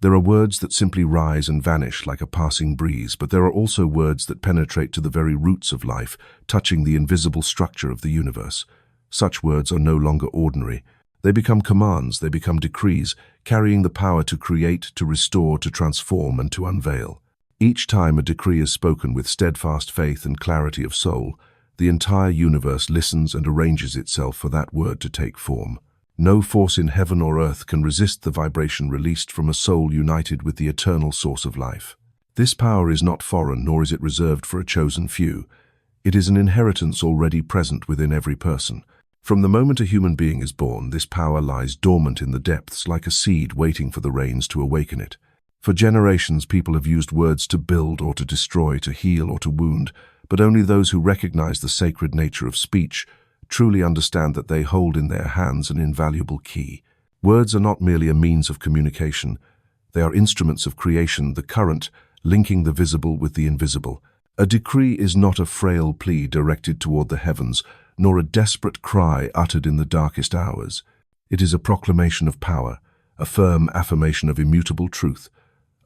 There are words that simply rise and vanish like a passing breeze, but there are also words that penetrate to the very roots of life, touching the invisible structure of the universe. Such words are no longer ordinary. They become commands, they become decrees, carrying the power to create, to restore, to transform, and to unveil. Each time a decree is spoken with steadfast faith and clarity of soul, the entire universe listens and arranges itself for that word to take form. No force in heaven or earth can resist the vibration released from a soul united with the eternal source of life. This power is not foreign, nor is it reserved for a chosen few. It is an inheritance already present within every person. From the moment a human being is born, this power lies dormant in the depths like a seed waiting for the rains to awaken it. For generations, people have used words to build or to destroy, to heal or to wound, but only those who recognize the sacred nature of speech truly understand that they hold in their hands an invaluable key. Words are not merely a means of communication. They are instruments of creation, the current linking the visible with the invisible. A decree is not a frail plea directed toward the heavens, nor a desperate cry uttered in the darkest hours. It is a proclamation of power, a firm affirmation of immutable truth,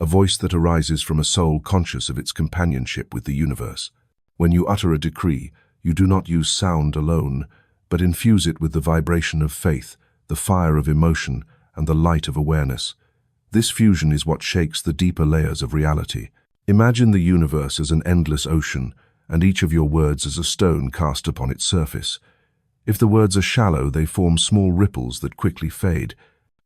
a voice that arises from a soul conscious of its companionship with the universe. When you utter a decree, you do not use sound alone, but infuse it with the vibration of faith, the fire of emotion, and the light of awareness. This fusion is what shakes the deeper layers of reality. Imagine the universe as an endless ocean, and each of your words as a stone cast upon its surface. If the words are shallow, they form small ripples that quickly fade.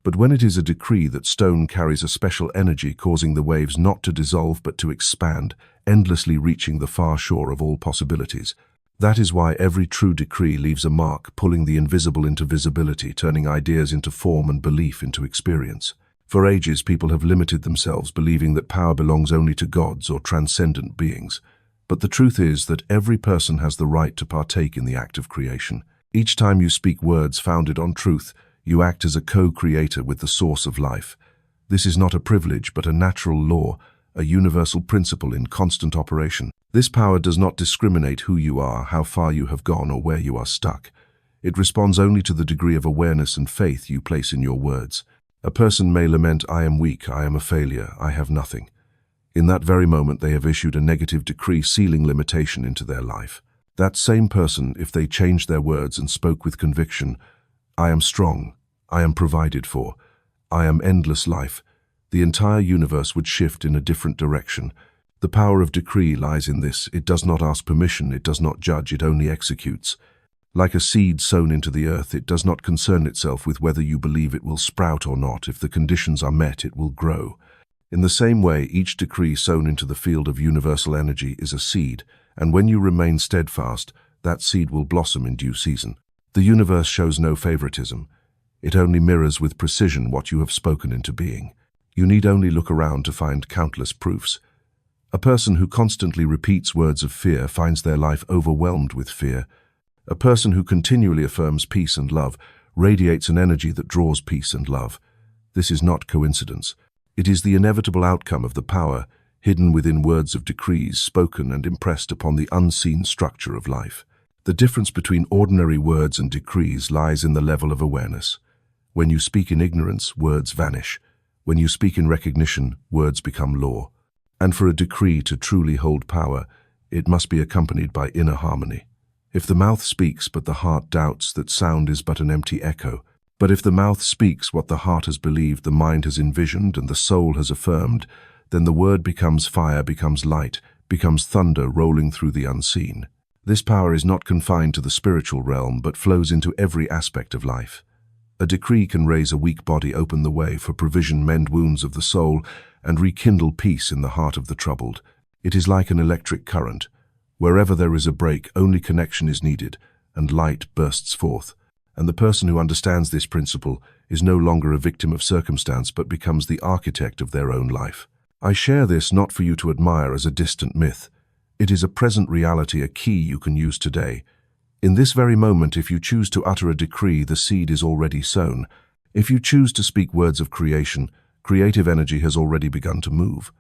But when it is a decree, that stone carries a special energy, causing the waves not to dissolve but to expand, endlessly reaching the far shore of all possibilities. That is why every true decree leaves a mark, pulling the invisible into visibility, turning ideas into form and belief into experience. For ages, people have limited themselves, believing that power belongs only to gods or transcendent beings. But the truth is that every person has the right to partake in the act of creation. Each time you speak words founded on truth, you act as a co-creator with the source of life. This is not a privilege, but a natural law, a universal principle in constant operation. This power does not discriminate who you are, how far you have gone, or where you are stuck. It responds only to the degree of awareness and faith you place in your words. A person may lament, "I am weak, I am a failure, I have nothing." In that very moment, they have issued a negative decree sealing limitation into their life. That same person, if they changed their words and spoke with conviction, "I am strong, I am provided for, I am endless life," the entire universe would shift in a different direction. The power of decree lies in this. It does not ask permission, it does not judge, it only executes. Like a seed sown into the earth, it does not concern itself with whether you believe it will sprout or not. If the conditions are met, it will grow. In the same way, each decree sown into the field of universal energy is a seed, and when you remain steadfast, that seed will blossom in due season. The universe shows no favoritism. It only mirrors with precision what you have spoken into being. You need only look around to find countless proofs. A person who constantly repeats words of fear finds their life overwhelmed with fear. A person who continually affirms peace and love radiates an energy that draws peace and love. This is not coincidence. It is the inevitable outcome of the power hidden within words of decrees spoken and impressed upon the unseen structure of life. The difference between ordinary words and decrees lies in the level of awareness. When you speak in ignorance, words vanish. When you speak in recognition, words become law. And for a decree to truly hold power, it must be accompanied by inner harmony. If the mouth speaks but the heart doubts, that sound is but an empty echo. But if the mouth speaks what the heart has believed, the mind has envisioned, and the soul has affirmed, then the word becomes fire, becomes light, becomes thunder rolling through the unseen. This power is not confined to the spiritual realm, but flows into every aspect of life. A decree can raise a weak body, open the way for provision, mend wounds of the soul, and rekindle peace in the heart of the troubled. It is like an electric current. Wherever there is a break, only connection is needed, and light bursts forth. And the person who understands this principle is no longer a victim of circumstance, but becomes the architect of their own life. I share this not for you to admire as a distant myth. It is a present reality, a key you can use today. In this very moment, if you choose to utter a decree, the seed is already sown. If you choose to speak words of creation, creative energy has already begun to move.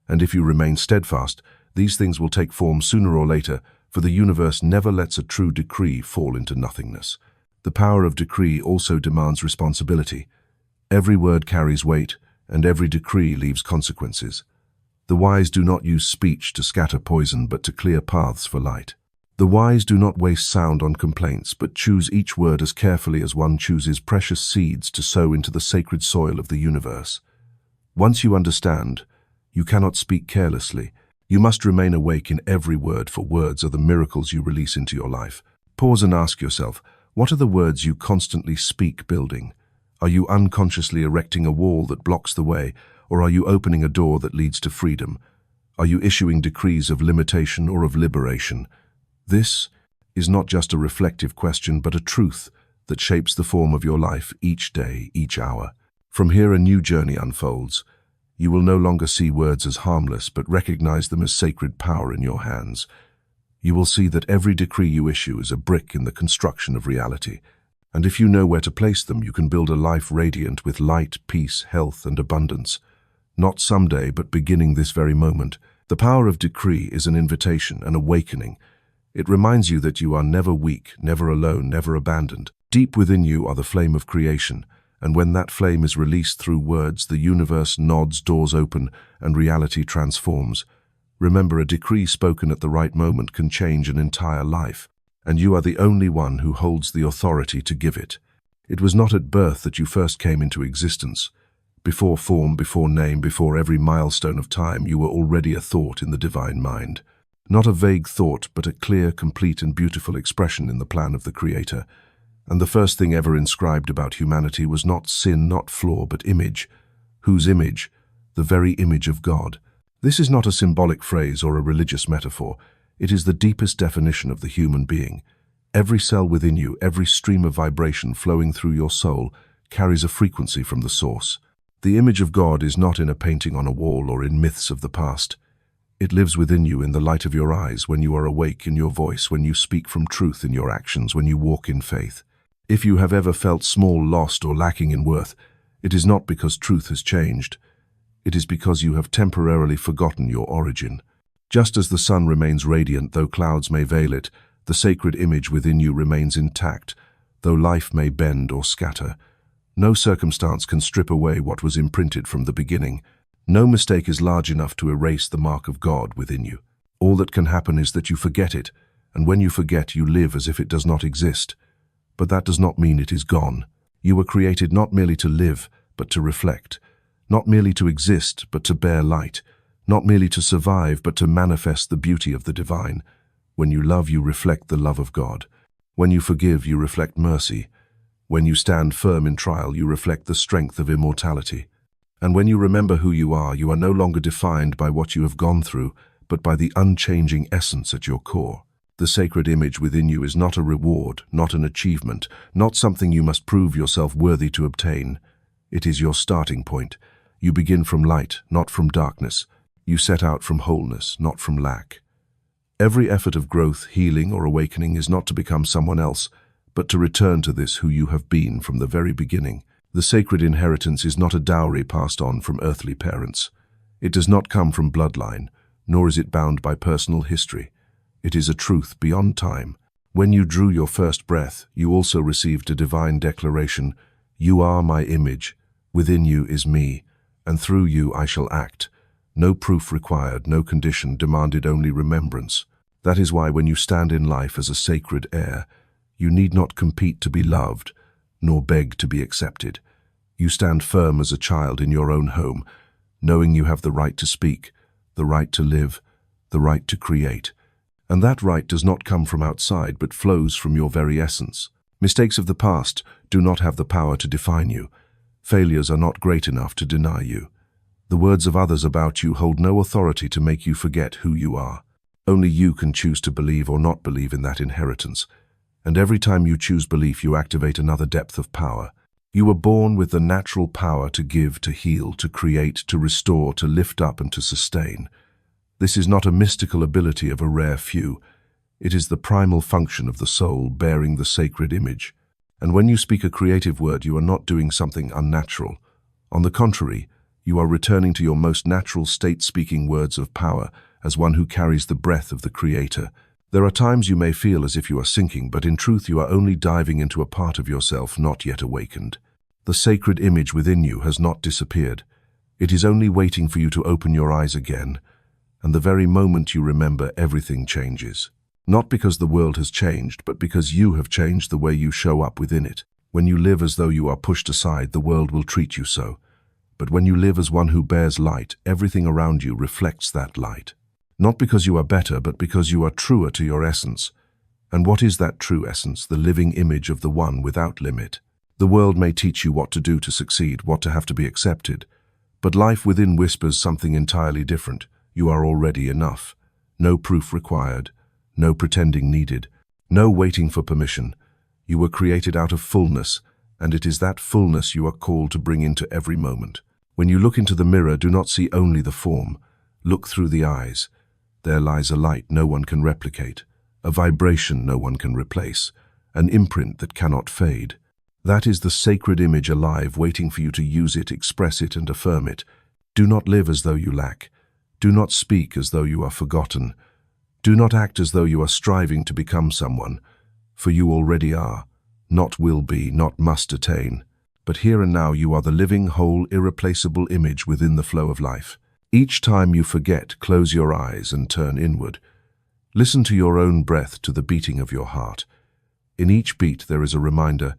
And if you remain steadfast, these things will take form sooner or later, for the universe never lets a true decree fall into nothingness. The power of decree also demands responsibility. Every word carries weight, and every decree leaves consequences. The wise do not use speech to scatter poison, but to clear paths for light. The wise do not waste sound on complaints, but choose each word as carefully as one chooses precious seeds to sow into the sacred soil of the universe. Once you understand, you cannot speak carelessly. You must remain awake in every word, for words are the miracles you release into your life. Pause and ask yourself, what are the words you constantly speak building? Are you unconsciously erecting a wall that blocks the way, or are you opening a door that leads to freedom? Are you issuing decrees of limitation or of liberation? This is not just a reflective question, but a truth that shapes the form of your life each day, each hour. From here, a new journey unfolds. You will no longer see words as harmless, but recognize them as sacred power in your hands. You will see that every decree you issue is a brick in the construction of reality. And if you know where to place them, you can build a life radiant with light, peace, health, and abundance. Not someday, but beginning this very moment. The power of decree is an invitation, an awakening. It reminds you that you are never weak, never alone, never abandoned. Deep within you are the flame of creation, and when that flame is released through words, the universe nods, doors open, and reality transforms. Remember, a decree spoken at the right moment can change an entire life, and you are the only one who holds the authority to give it. It was not at birth that you first came into existence. Before form, before name, before every milestone of time, you were already a thought in the divine mind. Not a vague thought, but a clear, complete, and beautiful expression in the plan of the Creator. And the first thing ever inscribed about humanity was not sin, not flaw, but image. Whose image? The very image of God. This is not a symbolic phrase or a religious metaphor. It is the deepest definition of the human being. Every cell within you, every stream of vibration flowing through your soul, carries a frequency from the source. The image of God is not in a painting on a wall or in myths of the past. It lives within you in the light of your eyes, when you are awake in your voice, when you speak from truth in your actions, when you walk in faith. If you have ever felt small, lost, or lacking in worth, it is not because truth has changed. It is because you have temporarily forgotten your origin. Just as the sun remains radiant though clouds may veil it, the sacred image within you remains intact, though life may bend or scatter. No circumstance can strip away what was imprinted from the beginning. No mistake is large enough to erase the mark of God within you. All that can happen is that you forget it, and when you forget, you live as if it does not exist. But that does not mean it is gone. You were created not merely to live, but to reflect. Not merely to exist, but to bear light. Not merely to survive, but to manifest the beauty of the divine. When you love, you reflect the love of God. When you forgive, you reflect mercy. When you stand firm in trial, you reflect the strength of immortality. And when you remember who you are no longer defined by what you have gone through, but by the unchanging essence at your core. The sacred image within you is not a reward, not an achievement, not something you must prove yourself worthy to obtain. It is your starting point. You begin from light, not from darkness. You set out from wholeness, not from lack. Every effort of growth, healing, or awakening is not to become someone else, but to return to this who you have been from the very beginning. The sacred inheritance is not a dowry passed on from earthly parents. It does not come from bloodline, nor is it bound by personal history. It is a truth beyond time. When you drew your first breath, you also received a divine declaration: "You are my image, within you is me, and through you I shall act." No proof required, no condition demanded, only remembrance. That is why when you stand in life as a sacred heir, you need not compete to be loved, nor beg to be accepted. You stand firm as a child in your own home, knowing you have the right to speak, the right to live, the right to create. And that right does not come from outside, but flows from your very essence. Mistakes of the past do not have the power to define you. Failures are not great enough to deny you. The words of others about you hold no authority to make you forget who you are. Only you can choose to believe or not believe in that inheritance. And every time you choose belief, you activate another depth of power. You were born with the natural power to give, to heal, to create, to restore, to lift up, and to sustain. This is not a mystical ability of a rare few. It is the primal function of the soul bearing the sacred image. And when you speak a creative word, you are not doing something unnatural. On the contrary, you are returning to your most natural state, speaking words of power as one who carries the breath of the Creator. There are times you may feel as if you are sinking, but in truth you are only diving into a part of yourself not yet awakened. The sacred image within you has not disappeared. It is only waiting for you to open your eyes again, and the very moment you remember, everything changes. Not because the world has changed, but because you have changed the way you show up within it. When you live as though you are pushed aside, the world will treat you so. But when you live as one who bears light, everything around you reflects that light. Not because you are better, but because you are truer to your essence. And what is that true essence? The living image of the one without limit. The world may teach you what to do to succeed, what to have to be accepted. But life within whispers something entirely different. You are already enough. No proof required. No pretending needed. No waiting for permission. You were created out of fullness, and it is that fullness you are called to bring into every moment. When you look into the mirror, do not see only the form. Look through the eyes. There lies a light no one can replicate, a vibration no one can replace, an imprint that cannot fade. That is the sacred image alive, waiting for you to use it, express it, and affirm it. Do not live as though you lack. Do not speak as though you are forgotten. Do not act as though you are striving to become someone, for you already are, not will be, not must attain. But here and now you are the living, whole, irreplaceable image within the flow of life. Each time you forget, close your eyes and turn inward. Listen to your own breath, to the beating of your heart. In each beat there is a reminder,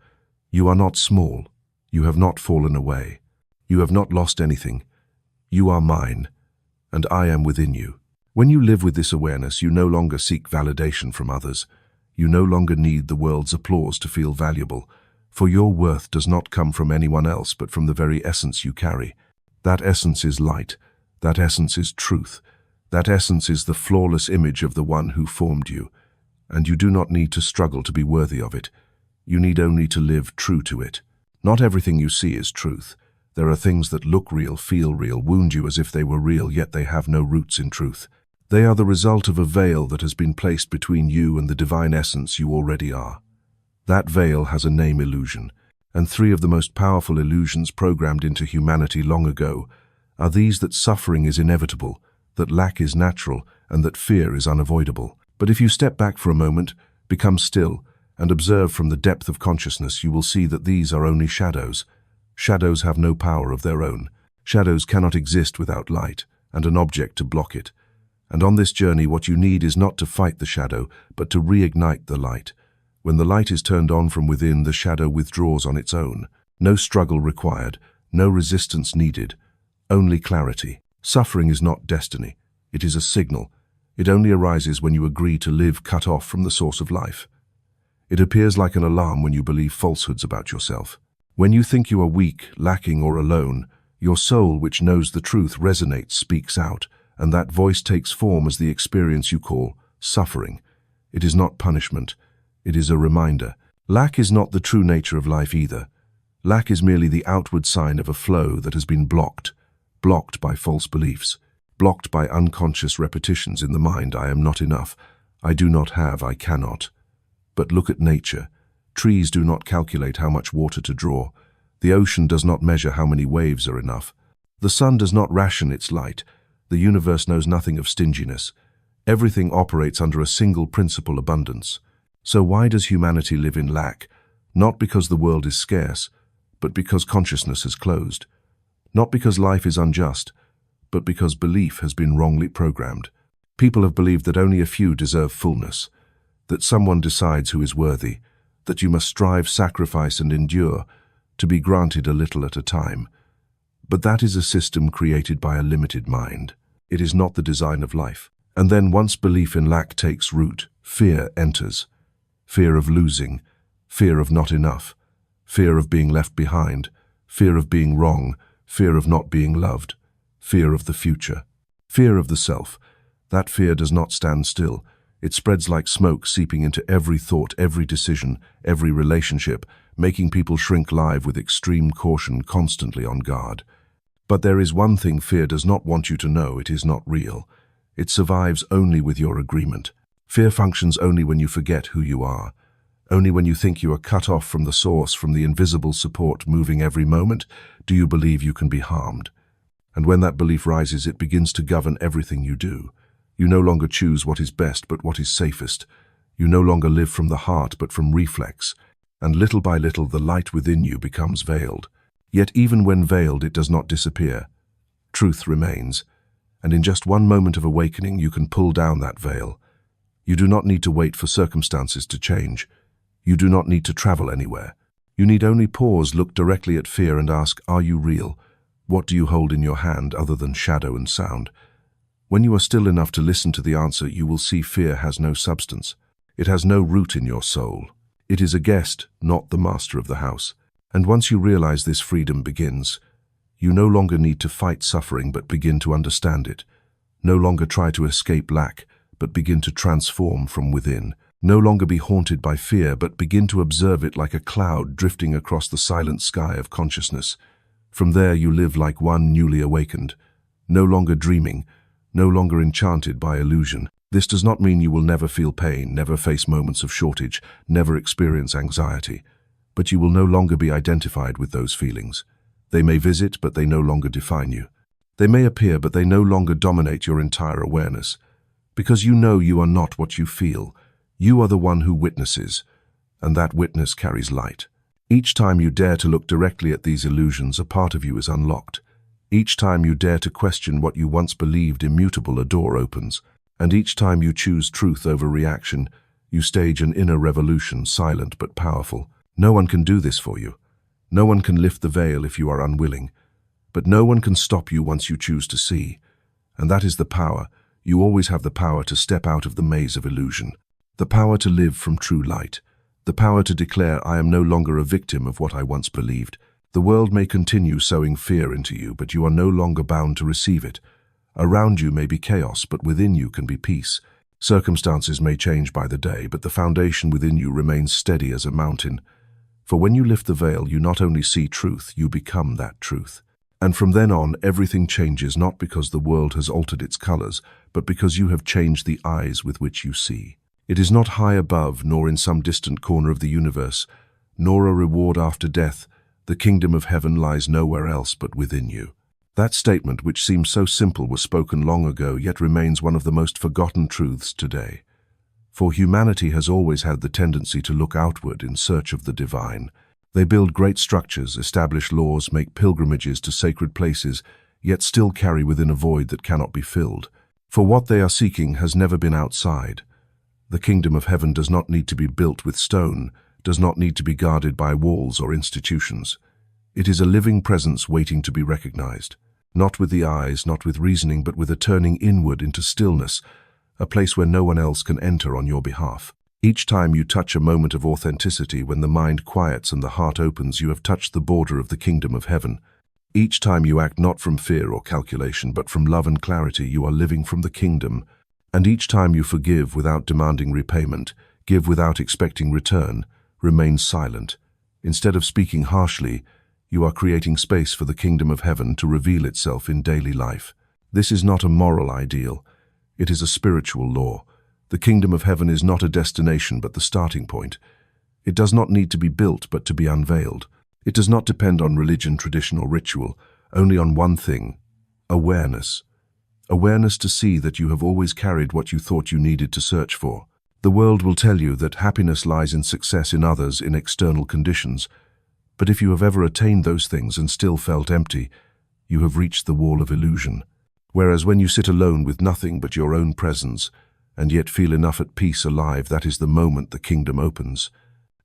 you are not small, you have not fallen away, you have not lost anything. You are mine, and I am within you. When you live with this awareness, you no longer seek validation from others. You no longer need the world's applause to feel valuable, for your worth does not come from anyone else but from the very essence you carry. That essence is light. That essence is truth. That essence is the flawless image of the one who formed you. And you do not need to struggle to be worthy of it. You need only to live true to it. Not everything you see is truth. There are things that look real, feel real, wound you as if they were real, yet they have no roots in truth. They are the result of a veil that has been placed between you and the divine essence you already are. That veil has a name: illusion, and 3 of the most powerful illusions programmed into humanity long ago are these: that suffering is inevitable, that lack is natural, and that fear is unavoidable. But if you step back for a moment, become still, and observe from the depth of consciousness, you will see that these are only shadows. Shadows have no power of their own. Shadows cannot exist without light, and an object to block it. And on this journey, what you need is not to fight the shadow, but to reignite the light. When the light is turned on from within, the shadow withdraws on its own. No struggle required, no resistance needed, only clarity. Suffering is not destiny. It is a signal. It only arises when you agree to live cut off from the source of life. It appears like an alarm when you believe falsehoods about yourself. When you think you are weak, lacking, or alone, your soul, which knows the truth, resonates, speaks out, and that voice takes form as the experience you call suffering. It is not punishment. It is a reminder. Lack is not the true nature of life either. Lack is merely the outward sign of a flow that has been blocked by false beliefs, blocked by unconscious repetitions in the mind. I am not enough. I do not have. I cannot. But look at nature. Trees do not calculate how much water to draw. The ocean does not measure how many waves are enough. The sun does not ration its light. The universe knows nothing of stinginess. Everything operates under a single principle: abundance. So why does humanity live in lack? Not because the world is scarce, but because consciousness has closed. Not because life is unjust, but because belief has been wrongly programmed. People have believed that only a few deserve fullness, that someone decides who is worthy, that you must strive, sacrifice, and endure to be granted a little at a time. But that is a system created by a limited mind. It is not the design of life. And then once belief in lack takes root, fear enters. Fear of losing, fear of not enough, fear of being left behind, fear of being wrong, fear of not being loved, fear of the future, fear of the self. That fear does not stand still. It spreads like smoke, seeping into every thought, every decision, every relationship, making people shrink live with extreme caution, constantly on guard. But there is one thing fear does not want you to know: it is not real. It survives only with your agreement. Fear functions only when you forget who you are. Only when you think you are cut off from the source, from the invisible support moving every moment, do you believe you can be harmed. And when that belief rises, it begins to govern everything you do. You no longer choose what is best, but what is safest. You no longer live from the heart, but from reflex. And little by little, the light within you becomes veiled. Yet even when veiled, it does not disappear. truth remains. And in just one moment of awakening, you can pull down that veil. You do not need to wait for circumstances to change. You do not need to travel anywhere. You need only pause, look directly at fear and ask, are you real? What do you hold in your hand other than shadow and sound? When you are still enough to listen to the answer, you will see fear has no substance. It has no root in your soul. It is a guest, not the master of the house. And once you realize this, freedom begins. You no longer need to fight suffering, but begin to understand it. No longer try to escape lack, but begin to transform from within. No longer be haunted by fear, but begin to observe it like a cloud drifting across the silent sky of consciousness. From there you live like one newly awakened, no longer dreaming, no longer enchanted by illusion. This does not mean you will never feel pain, never face moments of shortage, never experience anxiety. But you will no longer be identified with those feelings. They may visit, but they no longer define you. They may appear, but they no longer dominate your entire awareness. Because you know you are not what you feel. You are the one who witnesses, and that witness carries light. Each time you dare to look directly at these illusions, a part of you is unlocked. Each time you dare to question what you once believed immutable, a door opens. And each time you choose truth over reaction, you stage an inner revolution, silent but powerful. No one can do this for you. No one can lift the veil if you are unwilling. But no one can stop you once you choose to see. And that is the power. You always have the power to step out of the maze of illusion. The power to live from true light. The power to declare, I am no longer a victim of what I once believed. The world may continue sowing fear into you, but you are no longer bound to receive it. Around you may be chaos, but within you can be peace. Circumstances may change by the day, but the foundation within you remains steady as a mountain. For when you lift the veil, you not only see truth, you become that truth. And from then on, everything changes, not because the world has altered its colors, but because you have changed the eyes with which you see. It is not high above, nor in some distant corner of the universe, nor a reward after death. The kingdom of heaven lies nowhere else but within you. That statement, which seems so simple, was spoken long ago, yet remains one of the most forgotten truths today. For humanity has always had the tendency to look outward in search of the divine. They build great structures, establish laws, make pilgrimages to sacred places, yet still carry within a void that cannot be filled. For what they are seeking has never been outside. The kingdom of heaven does not need to be built with stone, does not need to be guarded by walls or institutions. It is a living presence waiting to be recognized. Not with the eyes, not with reasoning, but with a turning inward into stillness, a place where no one else can enter on your behalf. Each time you touch a moment of authenticity, when the mind quiets and the heart opens, you have touched the border of the kingdom of heaven. Each time you act not from fear or calculation, but from love and clarity, you are living from the kingdom. And each time you forgive without demanding repayment, give without expecting return, remain silent. Instead of speaking harshly, you are creating space for the kingdom of heaven to reveal itself in daily life. This is not a moral ideal. It is a spiritual law. The kingdom of heaven is not a destination but the starting point. It does not need to be built but to be unveiled. It does not depend on religion, tradition, or ritual, only on one thing: awareness. Awareness to see that you have always carried what you thought you needed to search for. The world will tell you that happiness lies in success in others, in external conditions. But if you have ever attained those things and still felt empty, you have reached the wall of illusion. Whereas when you sit alone with nothing but your own presence, and yet feel enough at peace, alive, that is the moment the kingdom opens.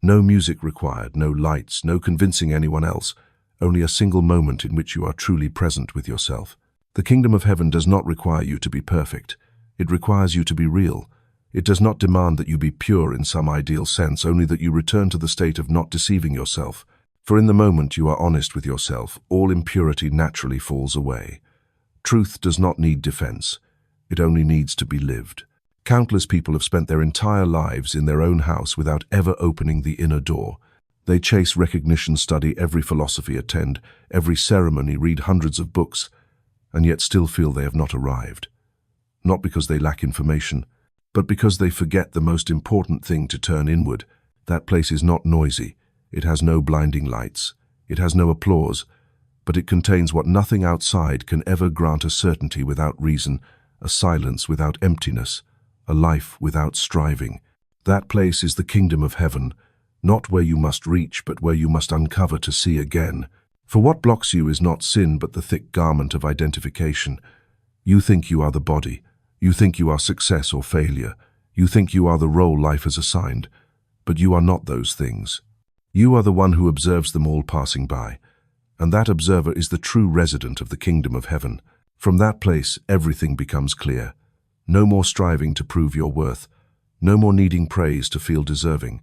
No music required, no lights, no convincing anyone else, only a single moment in which you are truly present with yourself. The kingdom of heaven does not require you to be perfect. It requires you to be real. It does not demand that you be pure in some ideal sense, only that you return to the state of not deceiving yourself. For in the moment you are honest with yourself, all impurity naturally falls away. Truth does not need defense. It only needs to be lived. Countless people have spent their entire lives in their own house without ever opening the inner door. They chase recognition, study every philosophy, attend every ceremony, read hundreds of books, and yet still feel they have not arrived. Not because they lack information, but because they forget the most important thing: to turn inward. That place is not noisy. It has no blinding lights. It has no applause, but it contains what nothing outside can ever grant: a certainty without reason, a silence without emptiness, a life without striving. That place is the kingdom of heaven, not where you must reach, but where you must uncover to see again. For what blocks you is not sin but the thick garment of identification. You think you are the body. You think you are success or failure. You think you are the role life has assigned. But you are not those things. You are the one who observes them all passing by. And that observer is the true resident of the kingdom of heaven. From that place, everything becomes clear. No more striving to prove your worth. No more needing praise to feel deserving.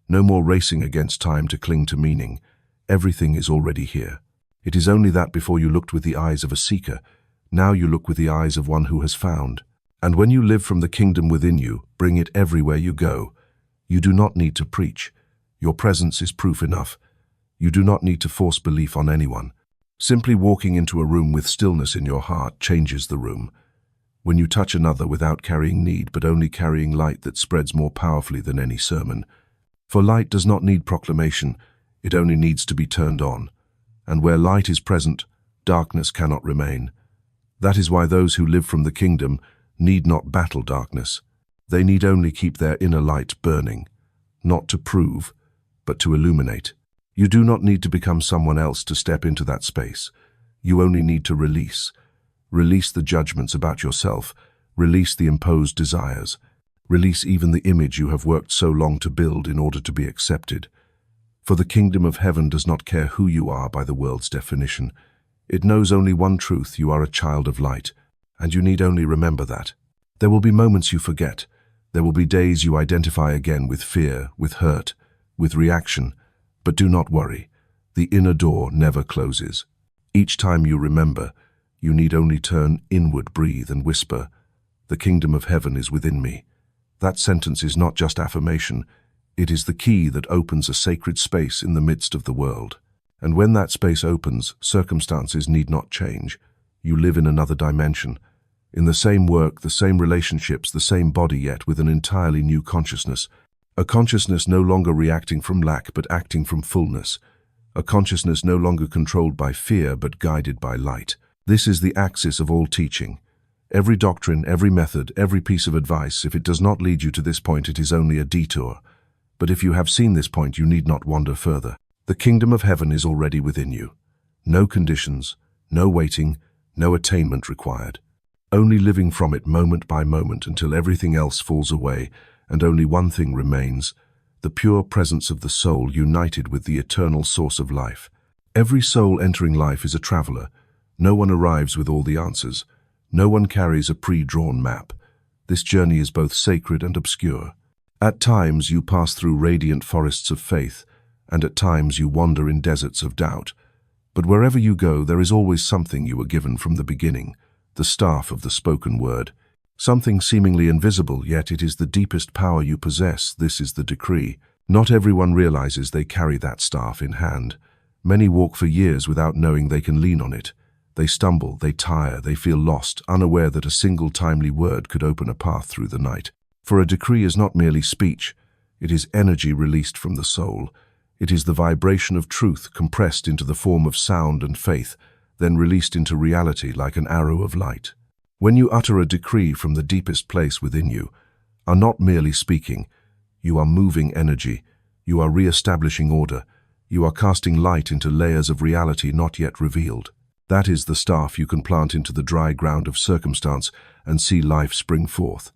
No more racing against time to cling to meaning. Everything is already here. It is only that before you looked with the eyes of a seeker, now you look with the eyes of one who has found. And when you live from the kingdom within you, bring it everywhere you go. You do not need to preach. Your presence is proof enough. You do not need to force belief on anyone. Simply walking into a room with stillness in your heart changes the room. When you touch another without carrying need, but only carrying light that spreads more powerfully than any sermon. For light does not need proclamation, it only needs to be turned on. And where light is present, darkness cannot remain. That is why those who live from the kingdom need not battle darkness. They need only keep their inner light burning, not to prove, but to illuminate. You do not need to become someone else to step into that space. You only need to release. Release the judgments about yourself. Release the imposed desires. Release even the image you have worked so long to build in order to be accepted. For the kingdom of heaven does not care who you are by the world's definition. It knows only one truth: you are a child of light, and you need only remember that. There will be moments you forget. There will be days you identify again with fear, with hurt, with reaction. But do not worry. The inner door never closes. Each time you remember, you need only turn inward, breathe, and whisper, "The kingdom of heaven is within me." That sentence is not just affirmation. It is the key that opens a sacred space in the midst of the world. And when that space opens, circumstances need not change. You live in another dimension. In the same work, the same relationships, the same body, yet with an entirely new consciousness. A consciousness no longer reacting from lack, but acting from fullness. A consciousness no longer controlled by fear, but guided by light. This is the axis of all teaching. Every doctrine, every method, every piece of advice, if it does not lead you to this point, it is only a detour. But if you have seen this point, you need not wander further. The kingdom of heaven is already within you. No conditions, no waiting, no attainment required. Only living from it moment by moment until everything else falls away and only one thing remains: the pure presence of the soul united with the eternal source of life. Every soul entering life is a traveler. No one arrives with all the answers. No one carries a pre-drawn map. This journey is both sacred and obscure. At times you pass through radiant forests of faith, and at times you wander in deserts of doubt. But wherever you go, there is always something you were given from the beginning, the staff of the spoken word. Something seemingly invisible, yet it is the deepest power you possess. This is the decree. Not everyone realizes they carry that staff in hand. Many walk for years without knowing they can lean on it. They stumble, they tire, they feel lost, unaware that a single timely word could open a path through the night. For a decree is not merely speech. It is energy released from the soul. It is the vibration of truth compressed into the form of sound and faith, then released into reality like an arrow of light. When you utter a decree from the deepest place within you, are not merely speaking. You are moving energy. You are re-establishing order. You are casting light into layers of reality not yet revealed. That is the staff you can plant into the dry ground of circumstance and see life spring forth.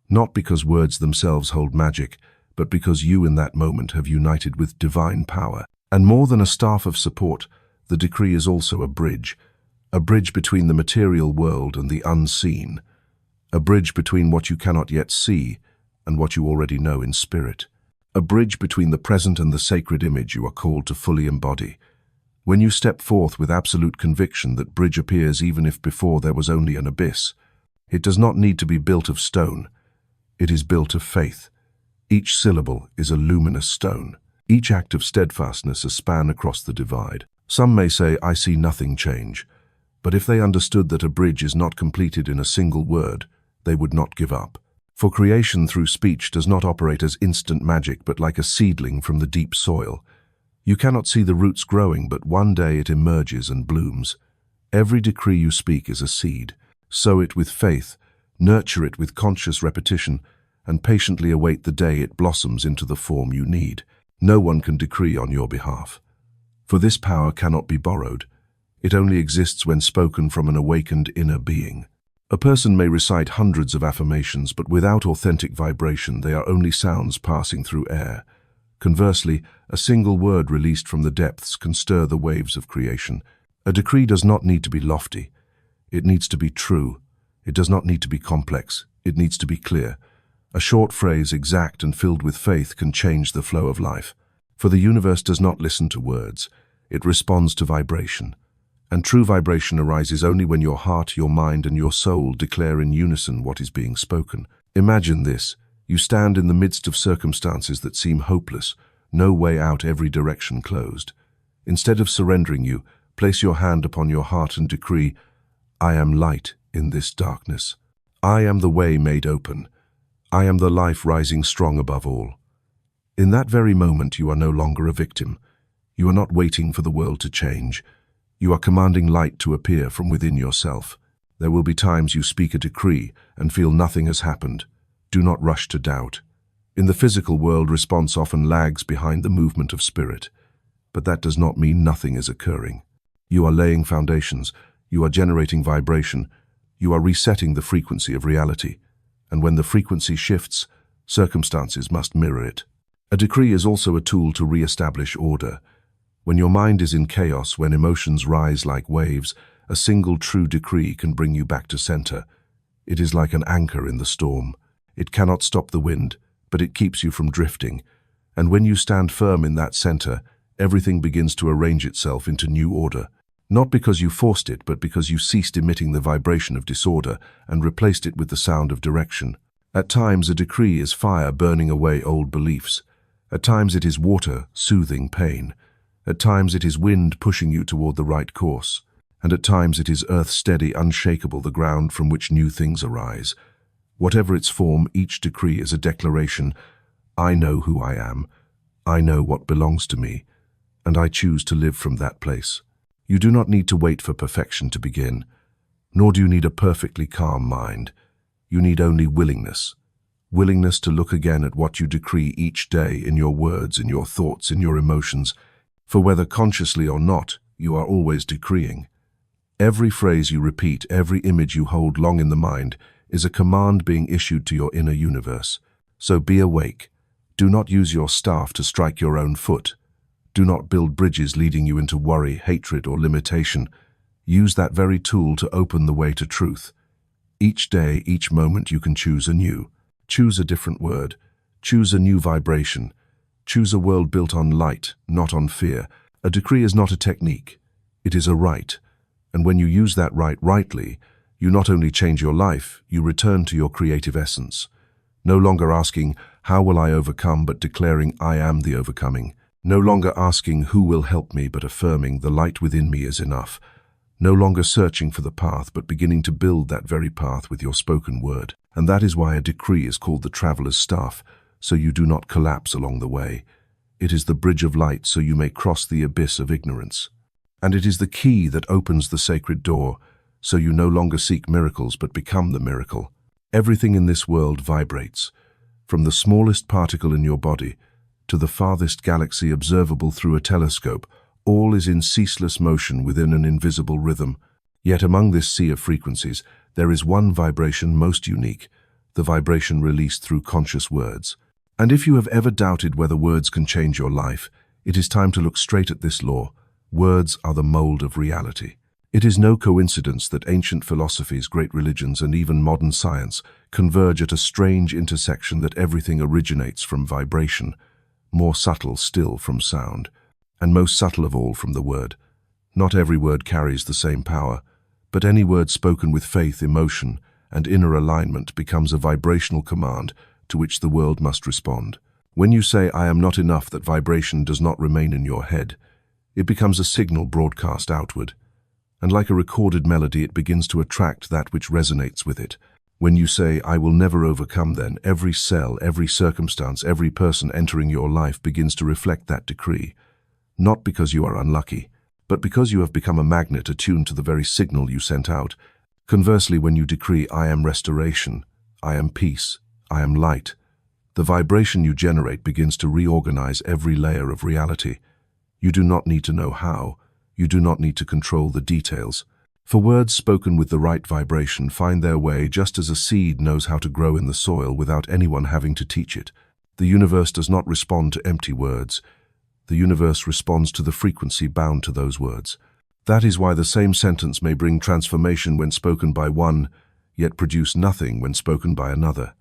Not because words themselves hold magic, but because you in that moment have united with divine power. And more than a staff of support, the decree is also a bridge between the material world and the unseen, a bridge between what you cannot yet see and what you already know in spirit, a bridge between the present and the sacred image you are called to fully embody. When you step forth with absolute conviction, that bridge appears even if before there was only an abyss. It does not need to be built of stone. It is built of faith. Each syllable is a luminous stone. Each act of steadfastness a span across the divide. Some may say, "I see nothing change." But if they understood that a bridge is not completed in a single word, they would not give up. For creation through speech does not operate as instant magic, but like a seedling from the deep soil. You cannot see the roots growing, but one day it emerges and blooms. Every decree you speak is a seed. Sow it with faith, nurture it with conscious repetition, and patiently await the day it blossoms into the form you need. No one can decree on your behalf. For this power cannot be borrowed. It only exists when spoken from an awakened inner being. A person may recite hundreds of affirmations, but without authentic vibration, they are only sounds passing through air. Conversely, a single word released from the depths can stir the waves of creation. A decree does not need to be lofty. It needs to be true. It does not need to be complex. It needs to be clear. A short phrase, exact and filled with faith, can change the flow of life. For the universe does not listen to words. It responds to vibration. And true vibration arises only when your heart, your mind, and your soul declare in unison what is being spoken. Imagine this. You stand in the midst of circumstances that seem hopeless, no way out, every direction closed. Instead of surrendering, you place your hand upon your heart and decree, I am light in this darkness. I am the way made open. I am the life rising strong above all. In that very moment, you are no longer a victim. You are not waiting for the world to change. You are commanding light to appear from within yourself. There will be times you speak a decree and feel nothing has happened. Do not rush to doubt. In the physical world, response often lags behind the movement of spirit. But that does not mean nothing is occurring. You are laying foundations. You are generating vibration. You are resetting the frequency of reality. And when the frequency shifts, circumstances must mirror it. A decree is also a tool to re-establish order. When your mind is in chaos, when emotions rise like waves, a single true decree can bring you back to center. It is like an anchor in the storm. It cannot stop the wind, but it keeps you from drifting. And when you stand firm in that center, everything begins to arrange itself into new order. Not because you forced it, but because you ceased emitting the vibration of disorder and replaced it with the sound of direction. At times, a decree is fire burning away old beliefs. At times, it is water soothing pain. At times, it is wind pushing you toward the right course. And at times, it is earth steady, unshakable, the ground from which new things arise. Whatever its form, each decree is a declaration. I know who I am. I know what belongs to me. And I choose to live from that place. You do not need to wait for perfection to begin. Nor do you need a perfectly calm mind. You need only willingness. Willingness to look again at what you decree each day in your words, in your thoughts, in your emotions. For whether consciously or not, you are always decreeing. Every phrase you repeat, every image you hold long in the mind, is a command being issued to your inner universe. So be awake. Do not use your staff to strike your own foot. Do not build bridges leading you into worry, hatred, or limitation. Use that very tool to open the way to truth. Each day, each moment, you can choose anew. Choose a different word. Choose a new vibration. Choose a world built on light, not on fear. A decree is not a technique. It is a right. And when you use that right rightly, you not only change your life, you return to your creative essence. No longer asking, how will I overcome, but declaring, I am the overcoming. No longer asking, who will help me, but affirming, the light within me is enough. No longer searching for the path, but beginning to build that very path with your spoken word. And that is why a decree is called the traveler's staff, so you do not collapse along the way. It is the bridge of light, so you may cross the abyss of ignorance. And it is the key that opens the sacred door, so you no longer seek miracles but become the miracle. Everything in this world vibrates, from the smallest particle in your body to the farthest galaxy observable through a telescope. All is in ceaseless motion within an invisible rhythm. Yet among this sea of frequencies, there is one vibration most unique, the vibration released through conscious words. And if you have ever doubted whether words can change your life, it is time to look straight at this law. Words are the mold of reality. It is no coincidence that ancient philosophies, great religions, and even modern science converge at a strange intersection, that everything originates from vibration, more subtle still from sound, and most subtle of all from the word. Not every word carries the same power, but any word spoken with faith, emotion, and inner alignment becomes a vibrational command to which the world must respond. When you say, I am not enough, that vibration does not remain in your head. It becomes a signal broadcast outward. And like a recorded melody, it begins to attract that which resonates with it. When you say, I will never overcome, then every cell, every circumstance, every person entering your life begins to reflect that decree. Not because you are unlucky, but because you have become a magnet attuned to the very signal you sent out. Conversely, when you decree, I am restoration, I am peace, I am light, the vibration you generate begins to reorganize every layer of reality. You do not need to know how. You do not need to control the details. For words spoken with the right vibration find their way just as a seed knows how to grow in the soil without anyone having to teach it. The universe does not respond to empty words. The universe responds to the frequency bound to those words. That is why the same sentence may bring transformation when spoken by one, yet produce nothing when spoken by another.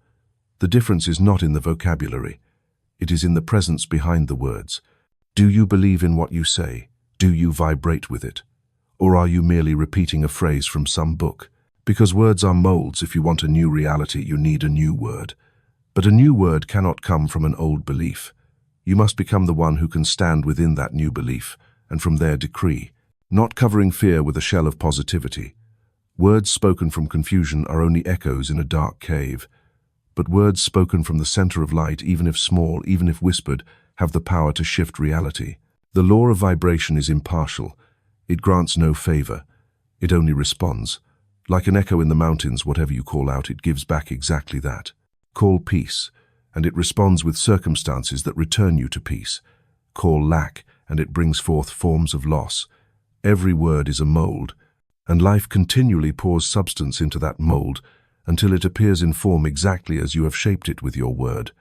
The difference is not in the vocabulary. It is in the presence behind the words. Do you believe in what you say? Do you vibrate with it? Or are you merely repeating a phrase from some book? Because words are molds. If you want a new reality, you need a new word. But a new word cannot come from an old belief. You must become the one who can stand within that new belief, and from there decree, not covering fear with a shell of positivity. Words spoken from confusion are only echoes in a dark cave. But words spoken from the center of light, even if small, even if whispered, have the power to shift reality. The law of vibration is impartial. It grants no favor. It only responds. Like an echo in the mountains, whatever you call out, it gives back exactly that. Call peace, and it responds with circumstances that return you to peace. Call lack, and it brings forth forms of loss. Every word is a mold, and life continually pours substance into that mold until it appears in form exactly as you have shaped it with your word.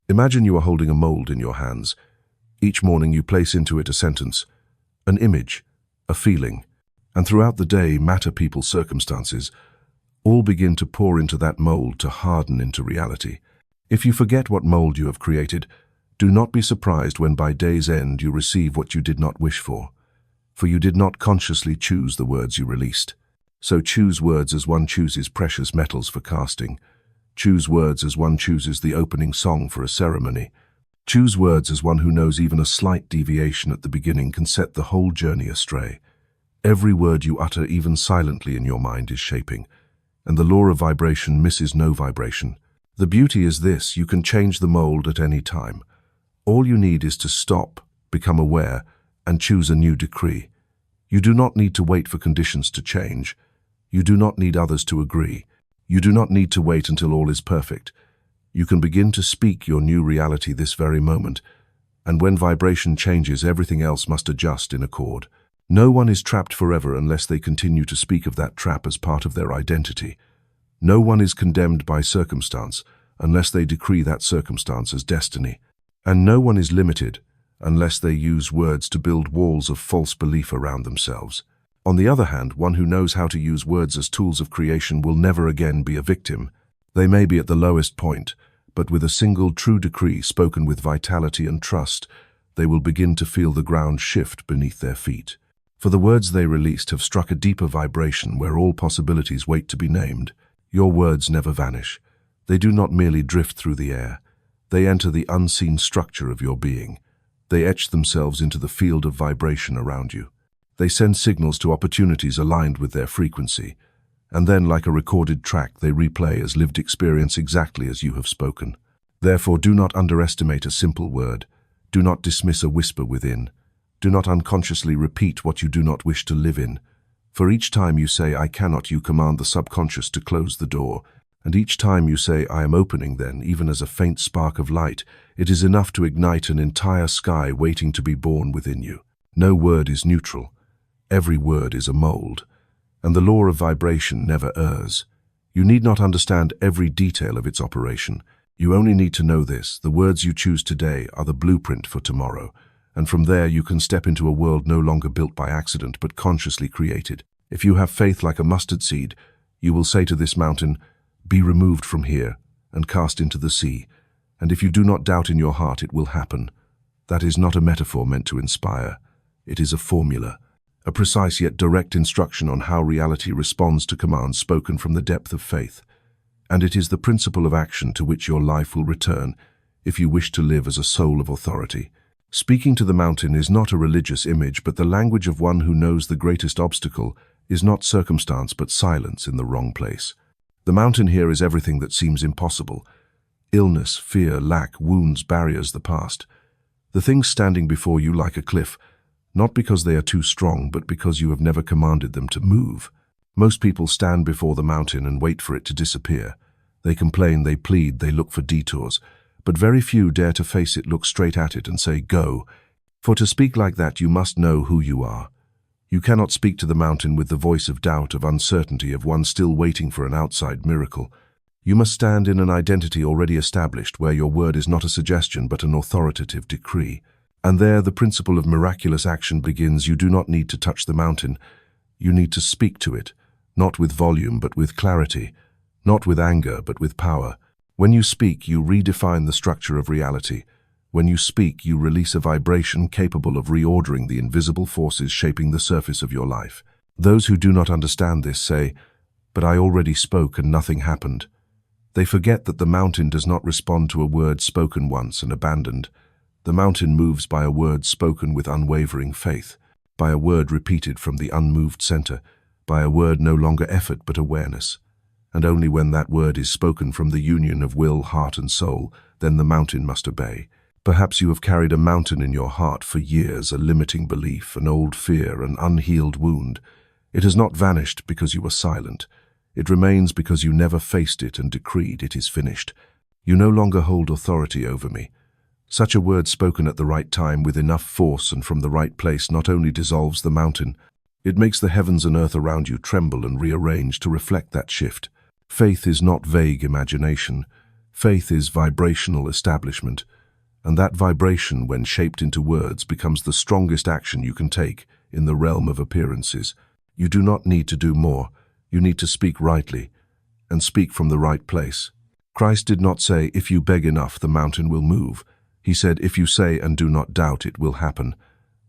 Imagine you are holding a mold in your hands. Each morning you place into it a sentence, an image, a feeling, and throughout the day, matter, people, circumstances, all begin to pour into that mold to harden into reality. If you forget what mold you have created, do not be surprised when by day's end you receive what you did not wish for you did not consciously choose the words you released. So choose words as one chooses precious metals for casting. Choose words as one chooses the opening song for a ceremony. Choose words as one who knows even a slight deviation at the beginning can set the whole journey astray. Every word you utter, even silently in your mind, is shaping, and the law of vibration misses no vibration. The beauty is this: you can change the mold at any time. All you need is to stop, become aware, and choose a new decree. You do not need to wait for conditions to change. You do not need others to agree. You do not need to wait until all is perfect. You can begin to speak your new reality this very moment, and when vibration changes, everything else must adjust in accord. No one is trapped forever unless they continue to speak of that trap as part of their identity. No one is condemned by circumstance unless they decree that circumstance as destiny. And no one is limited unless they use words to build walls of false belief around themselves. On the other hand, one who knows how to use words as tools of creation will never again be a victim. They may be at the lowest point, but with a single true decree spoken with vitality and trust, they will begin to feel the ground shift beneath their feet. For the words they released have struck a deeper vibration where all possibilities wait to be named. Your words never vanish. They do not merely drift through the air. They enter the unseen structure of your being. They etch themselves into the field of vibration around you. They send signals to opportunities aligned with their frequency, and then, like a recorded track, they replay as lived experience exactly as you have spoken. Therefore, do not underestimate a simple word. Do not dismiss a whisper within. Do not unconsciously repeat what you do not wish to live in. For each time you say, "I cannot," you command the subconscious to close the door. And each time you say, "I am opening," then, even as a faint spark of light, it is enough to ignite an entire sky waiting to be born within you. No word is neutral. Every word is a mold. And the law of vibration never errs. You need not understand every detail of its operation. You only need to know this: the words you choose today are the blueprint for tomorrow. And from there you can step into a world no longer built by accident, but consciously created. If you have faith like a mustard seed, you will say to this mountain, "Be removed from here," and cast into the sea. And if you do not doubt in your heart, it will happen. That is not a metaphor meant to inspire. It is a formula, a precise yet direct instruction on how reality responds to commands spoken from the depth of faith. And it is the principle of action to which your life will return if you wish to live as a soul of authority. Speaking to the mountain is not a religious image, but the language of one who knows the greatest obstacle is not circumstance but silence in the wrong place. The mountain here is everything that seems impossible: illness, fear, lack, wounds, barriers, the past. The things standing before you like a cliff, not because they are too strong, but because you have never commanded them to move. Most people stand before the mountain and wait for it to disappear. They complain, they plead, they look for detours, but very few dare to face it, look straight at it and say, "Go." For to speak like that, you must know who you are. You cannot speak to the mountain with the voice of doubt, of uncertainty, of one still waiting for an outside miracle. You must stand in an identity already established, where your word is not a suggestion but an authoritative decree. And there the principle of miraculous action begins. You do not need to touch the mountain. You need to speak to it, not with volume but with clarity, not with anger but with power. When you speak, you redefine the structure of reality. When you speak, you release a vibration capable of reordering the invisible forces shaping the surface of your life. Those who do not understand this say, "But I already spoke and nothing happened." They forget that the mountain does not respond to a word spoken once and abandoned. The mountain moves by a word spoken with unwavering faith, by a word repeated from the unmoved center, by a word no longer effort but awareness. And only when that word is spoken from the union of will, heart and soul, then the mountain must obey. Perhaps you have carried a mountain in your heart for years, a limiting belief, an old fear, an unhealed wound. It has not vanished because you were silent. It remains because you never faced it and decreed it is finished. You no longer hold authority over me. Such a word spoken at the right time with enough force and from the right place not only dissolves the mountain, it makes the heavens and earth around you tremble and rearrange to reflect that shift. Faith is not vague imagination. Faith is vibrational establishment. And that vibration, when shaped into words, becomes the strongest action you can take in the realm of appearances. You do not need to do more. You need to speak rightly, and speak from the right place. Christ did not say, "If you beg enough, the mountain will move." He said, "If you say and do not doubt, it will happen."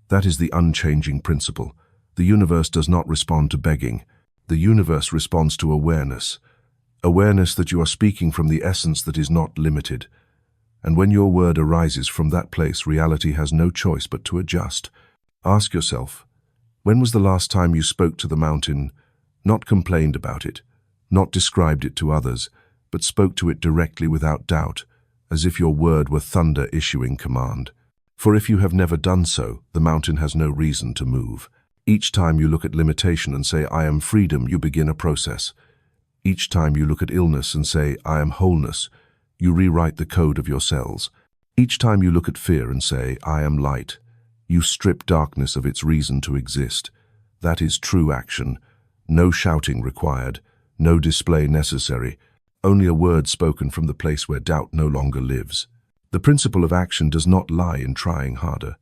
That is the unchanging principle. The universe does not respond to begging. The universe responds to awareness. Awareness that you are speaking from the essence that is not limited. And when your word arises from that place, reality has no choice but to adjust. Ask yourself, when was the last time you spoke to the mountain, not complained about it, not described it to others, but spoke to it directly without doubt, as if your word were thunder issuing command? For if you have never done so, the mountain has no reason to move. Each time you look at limitation and say, "I am freedom," you begin a process. Each time you look at illness and say, "I am wholeness," you rewrite the code of your cells. Each time you look at fear and say, "I am light," you strip darkness of its reason to exist. That is true action. No shouting required, no display necessary, only a word spoken from the place where doubt no longer lives. The principle of action does not lie in trying harder.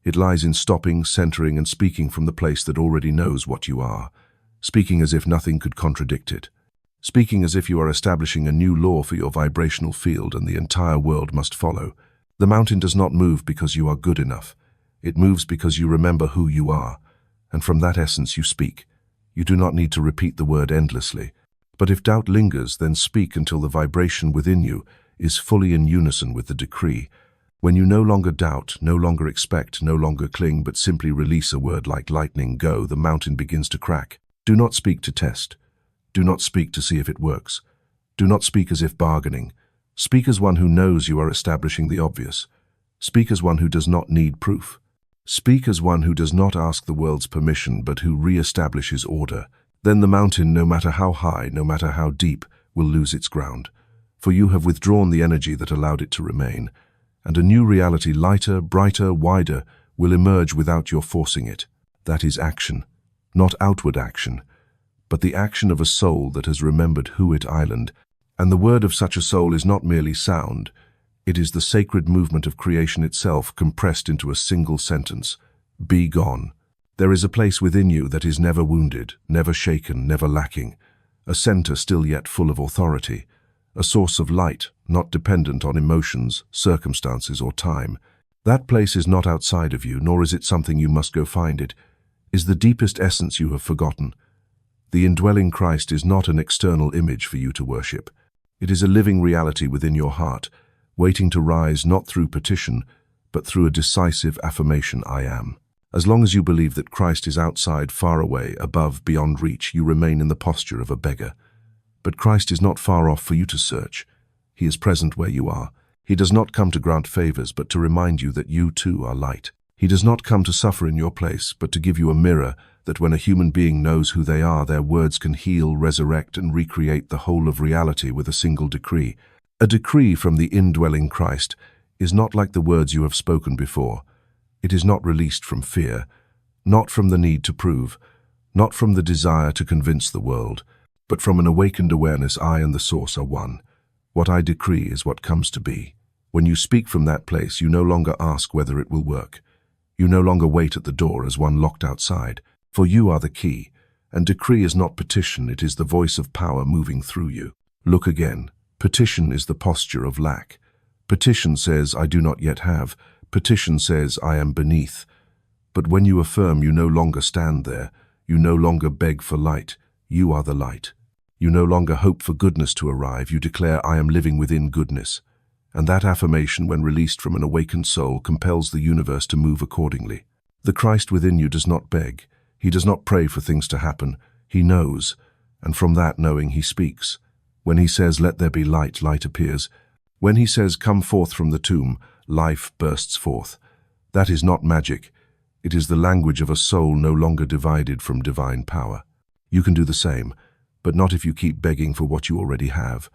It lies in stopping, centering, and speaking from the place that already knows what you are, speaking as if nothing could contradict it. Speaking as if you are establishing a new law for your vibrational field and the entire world must follow. The mountain does not move because you are good enough. It moves because you remember who you are, and from that essence you speak. You do not need to repeat the word endlessly. But if doubt lingers, then speak until the vibration within you is fully in unison with the decree. When you no longer doubt, no longer expect, no longer cling, but simply release a word like lightning, go, the mountain begins to crack. Do not speak to test. Do not speak to see if it works. Do not speak as if bargaining. Speak as one who knows you are establishing the obvious. Speak as one who does not need proof. Speak as one who does not ask the world's permission, but who re-establishes order. Then the mountain, no matter how high, no matter how deep, will lose its ground. For you have withdrawn the energy that allowed it to remain. And a new reality, lighter, brighter, wider, will emerge without your forcing it. That is action. Not outward action, but the action of a soul that has remembered who it island. And the word of such a soul is not merely sound. It is the sacred movement of creation itself compressed into a single sentence. Be gone. There is a place within you that is never wounded, never shaken, never lacking. A center still yet full of authority. A source of light, not dependent on emotions, circumstances, or time. That place is not outside of you, nor is it something you must go find. It is the deepest essence you have forgotten. The indwelling Christ is not an external image for you to worship. It is a living reality within your heart, waiting to rise not through petition, but through a decisive affirmation, I am. As long as you believe that Christ is outside, far away, above, beyond reach, you remain in the posture of a beggar. But Christ is not far off for you to search. He is present where you are. He does not come to grant favors, but to remind you that you too are light. He does not come to suffer in your place, but to give you a mirror that when a human being knows who they are, their words can heal, resurrect, and recreate the whole of reality with a single decree. A decree from the indwelling Christ is not like the words you have spoken before. It is not released from fear, not from the need to prove, not from the desire to convince the world, but from an awakened awareness I and the source are one. What I decree is what comes to be. When you speak from that place, you no longer ask whether it will work. You no longer wait at the door as one locked outside, for you are the key, and decree is not petition, it is the voice of power moving through you. Look again. Petition is the posture of lack. Petition says, I do not yet have. Petition says, I am beneath. But when you affirm, you no longer stand there. You no longer beg for light. You are the light. You no longer hope for goodness to arrive. You declare, I am living within goodness. And that affirmation, when released from an awakened soul, compels the universe to move accordingly. The Christ within you does not beg. He does not pray for things to happen. He knows, and from that knowing he speaks. When he says, let there be light, light appears. When he says, come forth from the tomb, life bursts forth. That is not magic. It is the language of a soul no longer divided from divine power. You can do the same, but not if you keep begging for what you already have.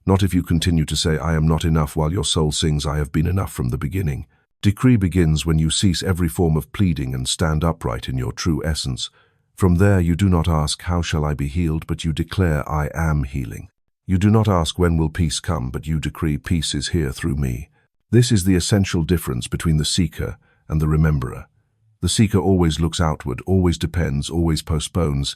Not if you continue to say, I am not enough, while your soul sings, I have been enough from the beginning. Decree begins when you cease every form of pleading and stand upright in your true essence. From there you do not ask, how shall I be healed, but you declare, I am healing. You do not ask, when will peace come, but you decree, peace is here through me. This is the essential difference between the seeker and the rememberer. The seeker always looks outward, always depends, always postpones.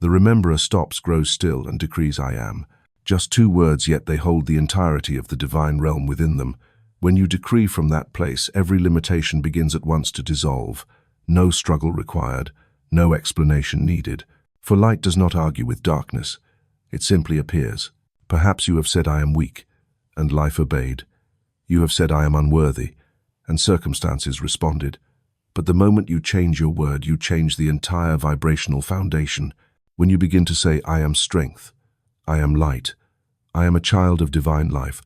The rememberer stops, grows still, and decrees, I am. Just 2 words, yet they hold the entirety of the divine realm within them. When you decree from that place, every limitation begins at once to dissolve. No struggle required, no explanation needed. For light does not argue with darkness. It simply appears. Perhaps you have said, I am weak, and life obeyed. You have said, I am unworthy, and circumstances responded. But the moment you change your word, you change the entire vibrational foundation. When you begin to say, I am strength, I am light, I am a child of divine life,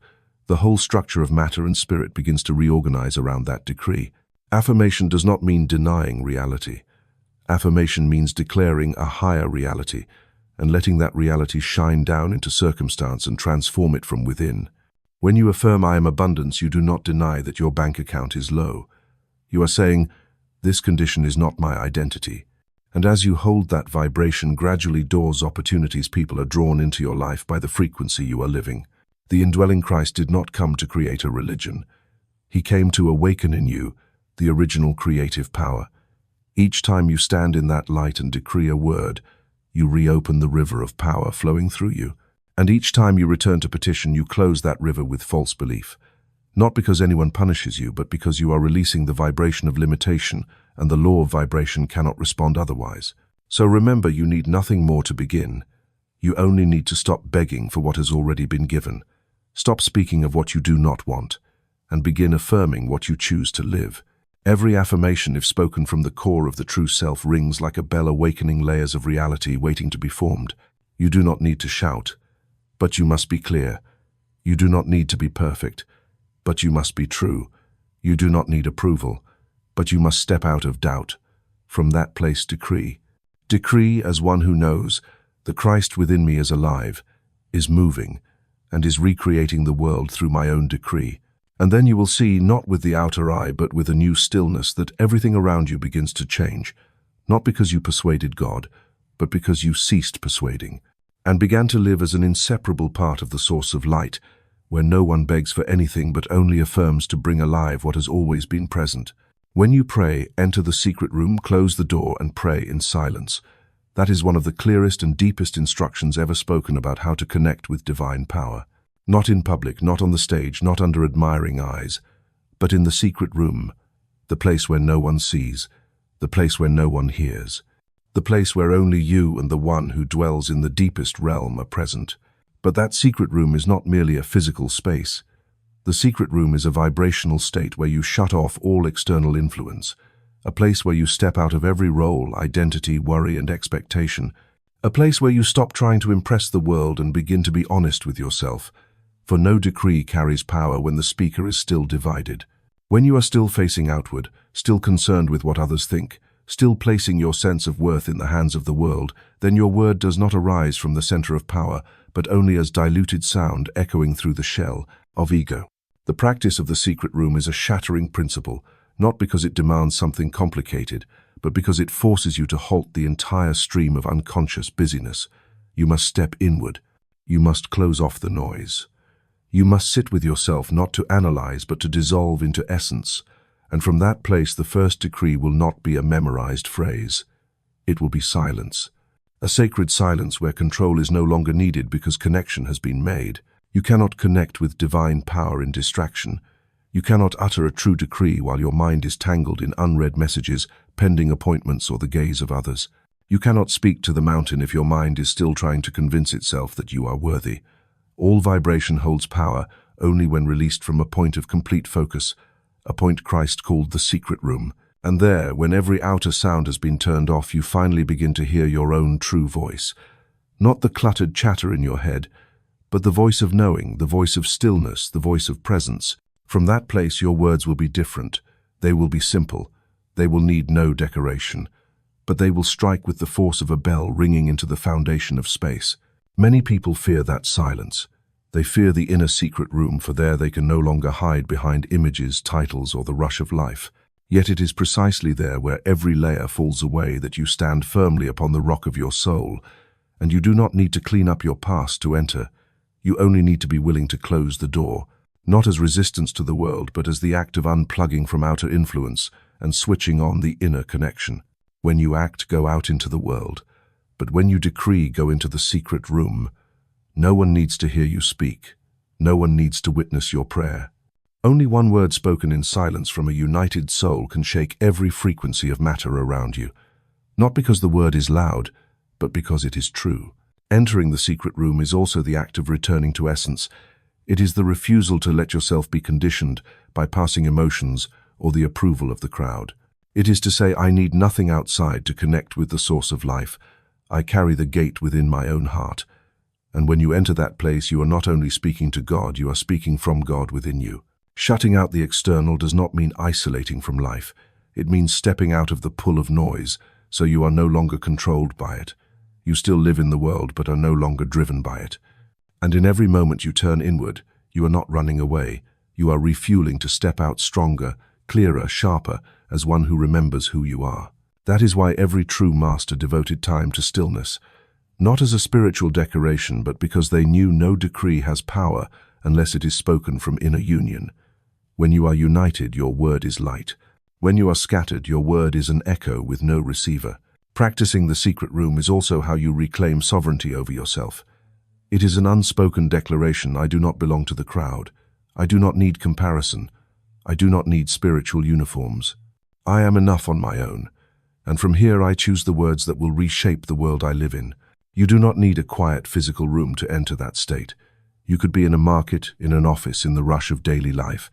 the whole structure of matter and spirit begins to reorganize around that decree. Affirmation does not mean denying reality. Affirmation means declaring a higher reality and letting that reality shine down into circumstance and transform it from within. When you affirm, I am abundance, you do not deny that your bank account is low. You are saying, this condition is not my identity. And as you hold that vibration, gradually doors, opportunities, people are drawn into your life by the frequency you are living. The indwelling Christ did not come to create a religion. He came to awaken in you the original creative power. Each time you stand in that light and decree a word, you reopen the river of power flowing through you. And each time you return to petition, you close that river with false belief. Not because anyone punishes you, but because you are releasing the vibration of limitation, and the law of vibration cannot respond otherwise. So remember, you need nothing more to begin. You only need to stop begging for what has already been given. Stop speaking of what you do not want, and begin affirming what you choose to live. Every affirmation, if spoken from the core of the true self, rings like a bell, awakening layers of reality waiting to be formed. You do not need to shout, but you must be clear. You do not need to be perfect, but you must be true. You do not need approval, but you must step out of doubt. From that place, decree. Decree as one who knows the Christ within me is alive, is moving, and is recreating the world through my own decree. And then you will see, not with the outer eye, but with a new stillness, that everything around you begins to change, not because you persuaded God, but because you ceased persuading, and began to live as an inseparable part of the source of light, where no one begs for anything but only affirms to bring alive what has always been present. When you pray, enter the secret room, close the door, and pray in silence. That is one of the clearest and deepest instructions ever spoken about how to connect with divine power. Not in public, not on the stage, not under admiring eyes, but in the secret room, the place where no one sees, the place where no one hears, the place where only you and the one who dwells in the deepest realm are present. But that secret room is not merely a physical space. The secret room is a vibrational state where you shut off all external influence, a place where you step out of every role, identity, worry, and expectation, a place where you stop trying to impress the world and begin to be honest with yourself. For no decree carries power when the speaker is still divided. When you are still facing outward, still concerned with what others think, still placing your sense of worth in the hands of the world, then your word does not arise from the center of power, but only as diluted sound echoing through the shell of ego. The practice of the secret room is a shattering principle, not because it demands something complicated, but because it forces you to halt the entire stream of unconscious busyness. You must step inward. You must close off the noise. You must sit with yourself not to analyze but to dissolve into essence. And from that place the first decree will not be a memorized phrase. It will be silence. A sacred silence where control is no longer needed because connection has been made. You cannot connect with divine power in distraction. You cannot utter a true decree while your mind is tangled in unread messages, pending appointments, or the gaze of others. You cannot speak to the mountain if your mind is still trying to convince itself that you are worthy. All vibration holds power only when released from a point of complete focus, a point Christ called the secret room. And there, when every outer sound has been turned off, you finally begin to hear your own true voice. Not the cluttered chatter in your head, but the voice of knowing, the voice of stillness, the voice of presence. From that place your words will be different. They will be simple. They will need no decoration. But they will strike with the force of a bell ringing into the foundation of space. Many people fear that silence. They fear the inner secret room, for there they can no longer hide behind images, titles, or the rush of life. Yet it is precisely there where every layer falls away that you stand firmly upon the rock of your soul. And you do not need to clean up your past to enter. You only need to be willing to close the door, not as resistance to the world, but as the act of unplugging from outer influence and switching on the inner connection. When you act, go out into the world. But when you decree, go into the secret room. No one needs to hear you speak. No one needs to witness your prayer. Only one word spoken in silence from a united soul can shake every frequency of matter around you. Not because the word is loud, but because it is true. Entering the secret room is also the act of returning to essence. It is the refusal to let yourself be conditioned by passing emotions or the approval of the crowd. It is to say, I need nothing outside to connect with the source of life. I carry the gate within my own heart. And when you enter that place, you are not only speaking to God, you are speaking from God within you. Shutting out the external does not mean isolating from life. It means stepping out of the pull of noise, so you are no longer controlled by it. You still live in the world, but are no longer driven by it. And in every moment you turn inward, you are not running away. You are refueling to step out stronger, clearer, sharper, as one who remembers who you are. That is why every true master devoted time to stillness, not as a spiritual decoration, but because they knew no decree has power unless it is spoken from inner union. When you are united, your word is light. When you are scattered, your word is an echo with no receiver. Practicing the secret room is also how you reclaim sovereignty over yourself. It is an unspoken declaration: I do not belong to the crowd. I do not need comparison. I do not need spiritual uniforms. I am enough on my own. And from here I choose the words that will reshape the world I live in. You do not need a quiet physical room to enter that state. You could be in a market, in an office, in the rush of daily life.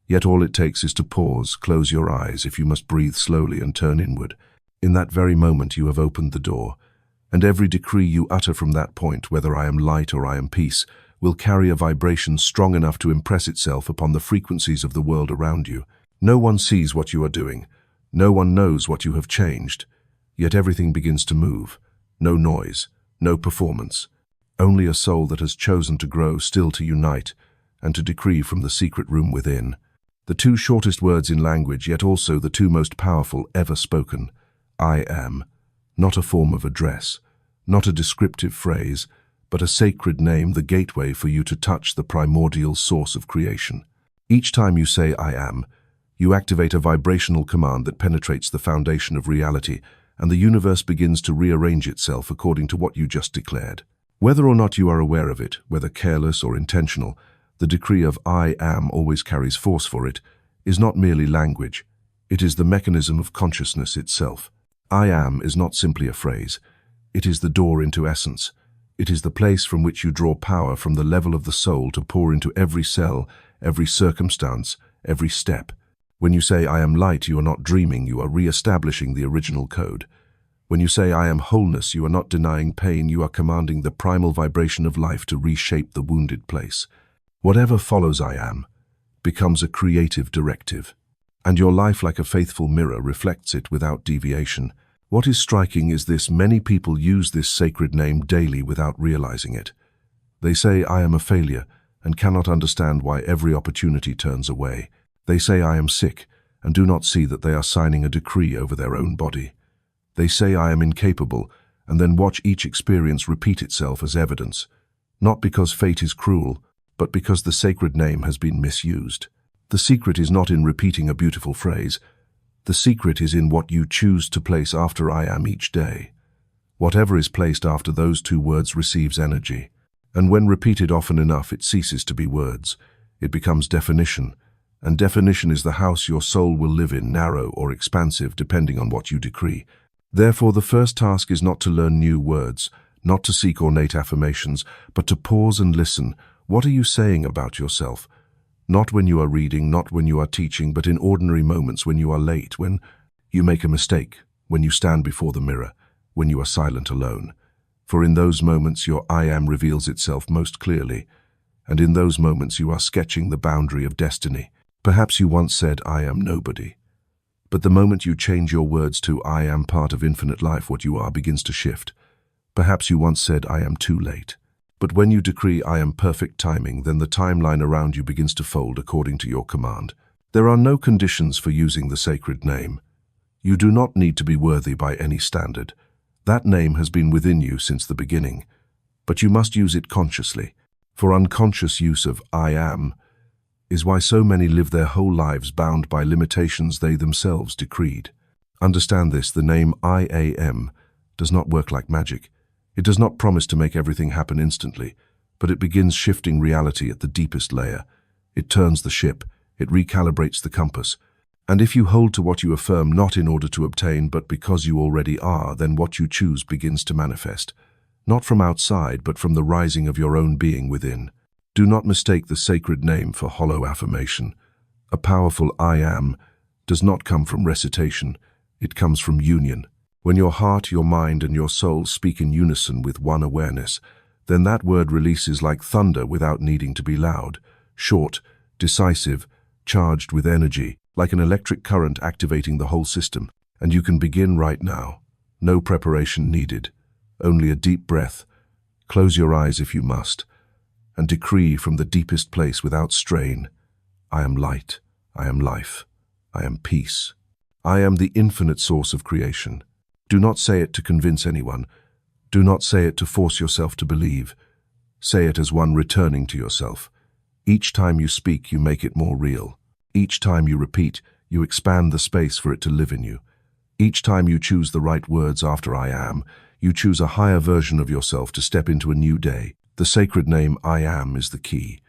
Yet all it takes is to pause, close your eyes if you must breathe slowly, and turn inward. In that very moment you have opened the door. And every decree you utter from that point, whether I am light or I am peace, will carry a vibration strong enough to impress itself upon the frequencies of the world around you. No one sees what you are doing. No one knows what you have changed. Yet everything begins to move. No noise, no performance. Only a soul that has chosen to grow, still to unite, and to decree from the secret room within. The two shortest words in language, yet also the two most powerful ever spoken. I am. Not a form of address, not a descriptive phrase, but a sacred name, the gateway for you to touch the primordial source of creation. Each time you say I am, you activate a vibrational command that penetrates the foundation of reality, and the universe begins to rearrange itself according to what you just declared. Whether or not you are aware of it, whether careless or intentional, the decree of I am always carries force, for it is not merely language. It is the mechanism of consciousness itself. I am is not simply a phrase. It is the door into essence. It is the place from which you draw power from the level of the soul to pour into every cell, every circumstance, every step. When you say I am light, you are not dreaming, you are re-establishing the original code. When you say I am wholeness, you are not denying pain, you are commanding the primal vibration of life to reshape the wounded place. Whatever follows I am becomes a creative directive, and your life, like a faithful mirror, reflects it without deviation. What is striking is this: many people use this sacred name daily without realizing it. They say I am a failure and cannot understand why every opportunity turns away. They say I am sick and do not see that they are signing a decree over their own body. They say, "I am incapable," and then watch each experience repeat itself as evidence, not because fate is cruel, but because the sacred name has been misused. The secret is not in repeating a beautiful phrase. The secret is in what you choose to place after "I am" each day. Whatever is placed after those two words receives energy, and when repeated often enough, it ceases to be words. It becomes definition, and definition is the house your soul will live in, narrow or expansive, depending on what you decree. Therefore, the first task is not to learn new words, not to seek ornate affirmations, but to pause and listen. What are you saying about yourself? Not when you are reading, not when you are teaching, but in ordinary moments, when you are late, when you make a mistake, when you stand before the mirror, when you are silent alone. For in those moments your "I am" reveals itself most clearly, and in those moments you are sketching the boundary of destiny. Perhaps you once said, "I am nobody." But the moment you change your words to "I am part of infinite life," what you are begins to shift. Perhaps you once said, "I am too late." But when you decree "I am perfect timing," then the timeline around you begins to fold according to your command. There are no conditions for using the sacred name. You do not need to be worthy by any standard. That name has been within you since the beginning, but you must use it consciously. For unconscious use of "I am" is why so many live their whole lives bound by limitations they themselves decreed. Understand this: the name "I am" does not work like magic. It does not promise to make everything happen instantly, but it begins shifting reality at the deepest layer. It turns the ship, it recalibrates the compass. And if you hold to what you affirm not in order to obtain, but because you already are, then what you choose begins to manifest. Not from outside, but from the rising of your own being within. Do not mistake the sacred name for hollow affirmation. A powerful "I am" does not come from recitation, it comes from union. When your heart, your mind, and your soul speak in unison with one awareness, then that word releases like thunder without needing to be loud, short, decisive, charged with energy, like an electric current activating the whole system. And you can begin right now. No preparation needed, only a deep breath. Close your eyes if you must, and decree from the deepest place without strain: "I am light, I am life, I am peace. I am the infinite source of creation." Do not say it to convince anyone. Do not say it to force yourself to believe. Say it as one returning to yourself. Each time you speak, you make it more real. Each time you repeat, you expand the space for it to live in you. Each time you choose the right words after "I am," you choose a higher version of yourself to step into a new day. The sacred name "I am" is the key.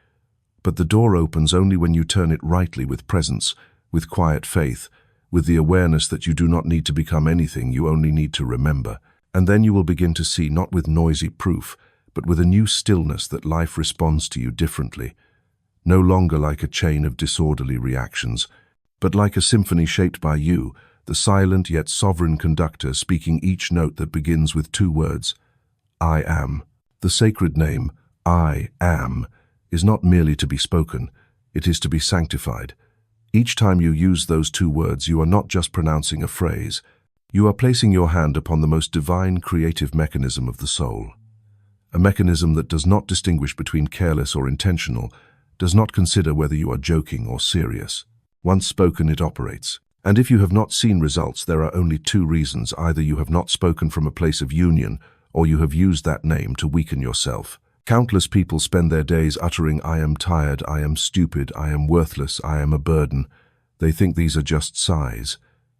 But the door opens only when you turn it rightly, with presence, with quiet faith, with the awareness that you do not need to become anything, you only need to remember. And then you will begin to see, not with noisy proof, but with a new stillness, that life responds to you differently. No longer like a chain of disorderly reactions, but like a symphony shaped by you, the silent yet sovereign conductor, speaking each note that begins with two words: "I am." The sacred name, "I am," is not merely to be spoken, it is to be sanctified. Each time you use those two words, you are not just pronouncing a phrase, you are placing your hand upon the most divine creative mechanism of the soul. A mechanism that does not distinguish between careless or intentional, does not consider whether you are joking or serious. Once spoken, it operates. And if you have not seen results, there are only two reasons: either you have not spoken from a place of union, or you have used that name to weaken yourself. Countless people spend their days uttering "I am tired, I am stupid, I am worthless, I am a burden." They think these are just sighs.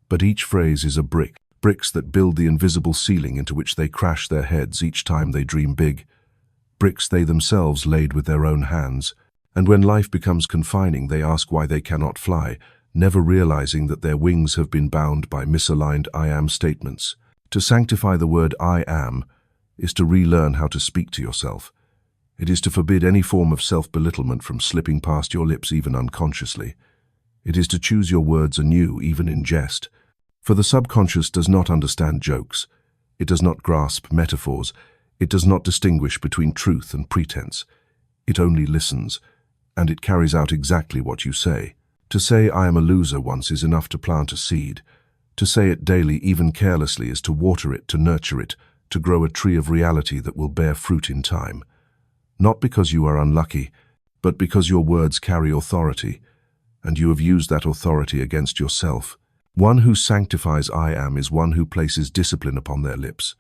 But each phrase is a brick, bricks that build the invisible ceiling into which they crash their heads each time they dream big. Bricks they themselves laid with their own hands. And when life becomes confining, they ask why they cannot fly, never realizing that their wings have been bound by misaligned "I am" statements. To sanctify the word "I am" is to relearn how to speak to yourself. It is to forbid any form of self-belittlement from slipping past your lips, even unconsciously. It is to choose your words anew, even in jest. For the subconscious does not understand jokes. It does not grasp metaphors. It does not distinguish between truth and pretense. It only listens, and it carries out exactly what you say. To say "I am a loser" once is enough to plant a seed. To say it daily, even carelessly, is to water it, to nurture it, to grow a tree of reality that will bear fruit in time. Not because you are unlucky, but because your words carry authority, and you have used that authority against yourself. One who sanctifies I am is one who places discipline upon their lips.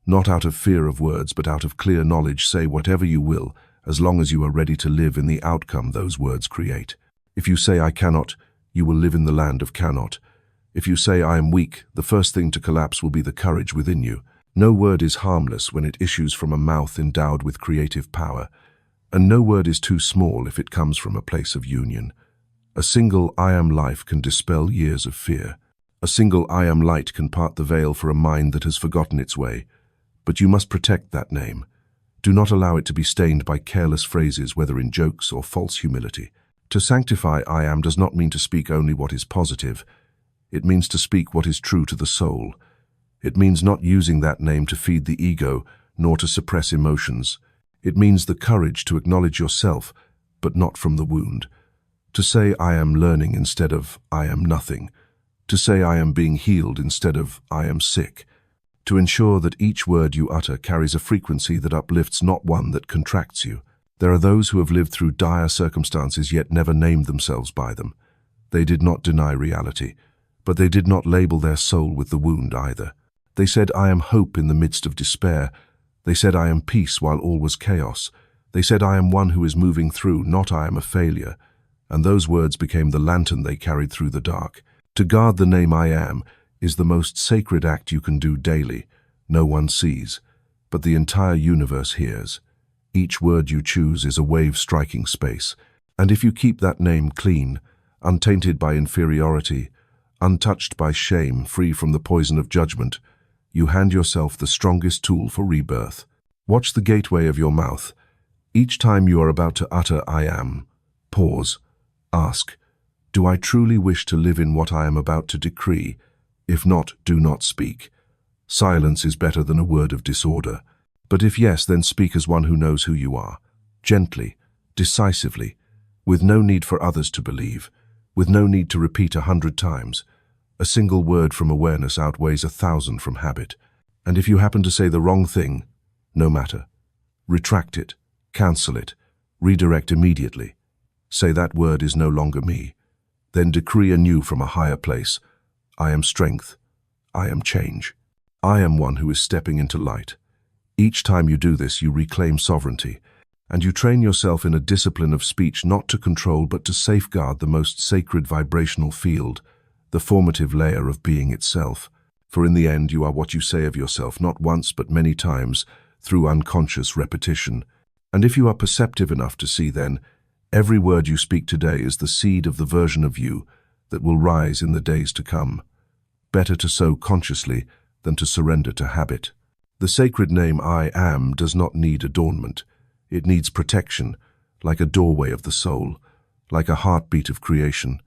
Not out of fear of words, but out of clear knowledge, say whatever you will, as long as you are ready to live in the outcome those words create. If you say I cannot, you will live in the land of cannot. If you say I am weak, the first thing to collapse will be the courage within you. No word is harmless when it issues from a mouth endowed with creative power, and no word is too small if it comes from a place of union. A single I am life can dispel years of fear. A single I am light can part the veil for a mind that has forgotten its way. But you must protect that name. Do not allow it to be stained by careless phrases, whether in jokes or false humility. To sanctify I am does not mean to speak only what is positive. It means to speak what is true to the soul. It means not using that name to feed the ego, nor to suppress emotions. It means the courage to acknowledge yourself, but not from the wound. To say I am learning instead of I am nothing. To say I am being healed instead of I am sick. To ensure that each word you utter carries a frequency that uplifts, not one that contracts you. There are those who have lived through dire circumstances yet never named themselves by them. They did not deny reality, but they did not label their soul with the wound either. They said I am hope in the midst of despair. They said I am peace while all was chaos. They said I am one who is moving through, not I am a failure. And those words became the lantern they carried through the dark. To guard the name I am is the most sacred act you can do daily. No one sees, but the entire universe hears. Each word you choose is a wave striking space, and if you keep that name clean, untainted by inferiority, untouched by shame, free from the poison of judgment, you hand yourself the strongest tool for rebirth. Watch the gateway of your mouth. Each time you are about to utter I am, pause. Ask, do I truly wish to live in what I am about to decree? If not, do not speak. Silence is better than a word of disorder. But if yes, then speak as one who knows who you are. Gently, decisively, with no need for others to believe, with no need to repeat 100 times. A single word from awareness outweighs 1,000 from habit. And if you happen to say the wrong thing, no matter. Retract it, cancel it, redirect immediately. Say that word is no longer me. Then decree anew from a higher place. I am strength. I am change. I am one who is stepping into light. Each time you do this, you reclaim sovereignty, and you train yourself in a discipline of speech not to control but to safeguard the most sacred vibrational field, the formative layer of being itself. For in the end, you are what you say of yourself, not once but many times, through unconscious repetition. And if you are perceptive enough to see, then, every word you speak today is the seed of the version of you that will rise in the days to come. Better to sow consciously than to surrender to habit. The sacred name I am does not need adornment. It needs protection, like a doorway of the soul, like a heartbeat of creation.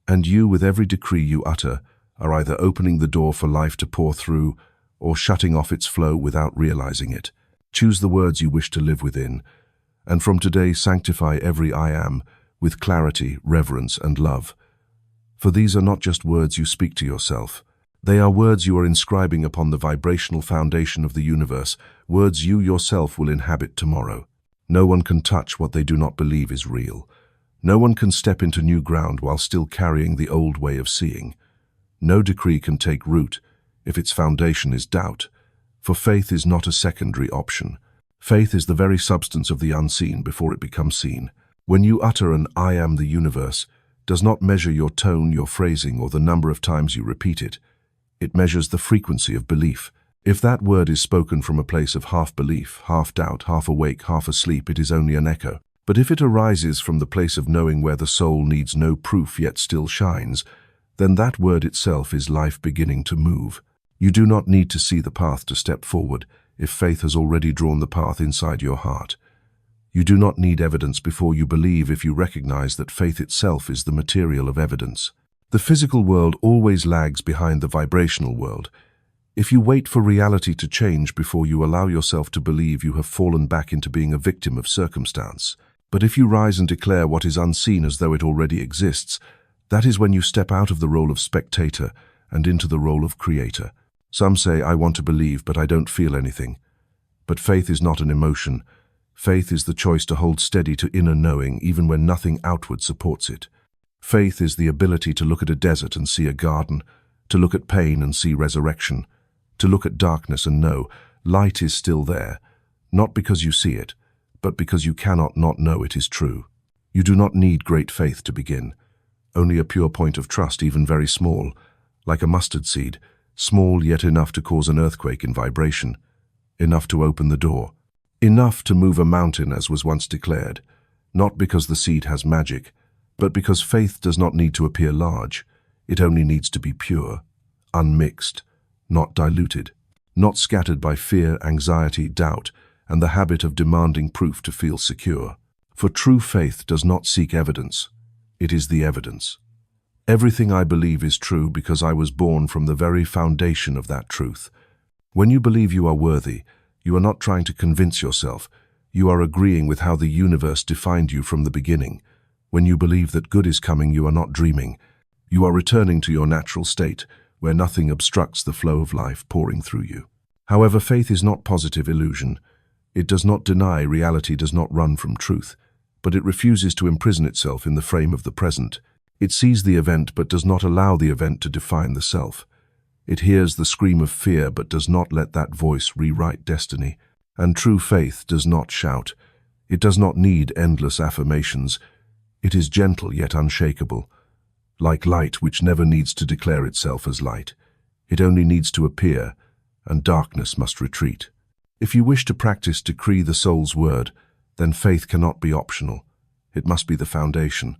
And you, with every decree you utter, are either opening the door for life to pour through or shutting off its flow without realizing it. Choose the words you wish to live within, and from today sanctify every I am with clarity, reverence, and love. For these are not just words you speak to yourself. They are words you are inscribing upon the vibrational foundation of the universe, words you yourself will inhabit tomorrow. No one can touch what they do not believe is real. No one can step into new ground while still carrying the old way of seeing. No decree can take root if its foundation is doubt, for faith is not a secondary option. Faith is the very substance of the unseen before it becomes seen. When you utter an I am the universe, does not measure your tone, your phrasing, or the number of times you repeat it. It measures the frequency of belief. If that word is spoken from a place of half belief, half doubt, half awake, half asleep, it is only an echo. But if it arises from the place of knowing where the soul needs no proof yet still shines, then that word itself is life beginning to move. You do not need to see the path to step forward if faith has already drawn the path inside your heart. You do not need evidence before you believe if you recognize that faith itself is the material of evidence. The physical world always lags behind the vibrational world. If you wait for reality to change before you allow yourself to believe, you have fallen back into being a victim of circumstance. But if you rise and declare what is unseen as though it already exists, that is when you step out of the role of spectator and into the role of creator. Some say, I want to believe, but I don't feel anything. But faith is not an emotion. Faith is the choice to hold steady to inner knowing even when nothing outward supports it. Faith is the ability to look at a desert and see a garden, to look at pain and see resurrection, to look at darkness and know light is still there, not because you see it, but because you cannot not know it is true. You do not need great faith to begin, only a pure point of trust, even very small, like a mustard seed, small yet enough to cause an earthquake in vibration, enough to open the door, enough to move a mountain as was once declared, not because the seed has magic, but because faith does not need to appear large. It only needs to be pure, unmixed, not diluted, not scattered by fear, anxiety, doubt, and the habit of demanding proof to feel secure. For true faith does not seek evidence. It is the evidence. Everything I believe is true because I was born from the very foundation of that truth. When you believe you are worthy, you are not trying to convince yourself. You are agreeing with how the universe defined you from the beginning. When you believe that good is coming, you are not dreaming. You are returning to your natural state, where nothing obstructs the flow of life pouring through you. However, faith is not positive illusion. It does not deny reality, does not run from truth, but it refuses to imprison itself in the frame of the present. It sees the event but does not allow the event to define the self. It hears the scream of fear but does not let that voice rewrite destiny. And true faith does not shout. It does not need endless affirmations. It is gentle yet unshakable, like light which never needs to declare itself as light. It only needs to appear, and darkness must retreat. If you wish to practice decree the soul's word, then faith cannot be optional. It must be the foundation.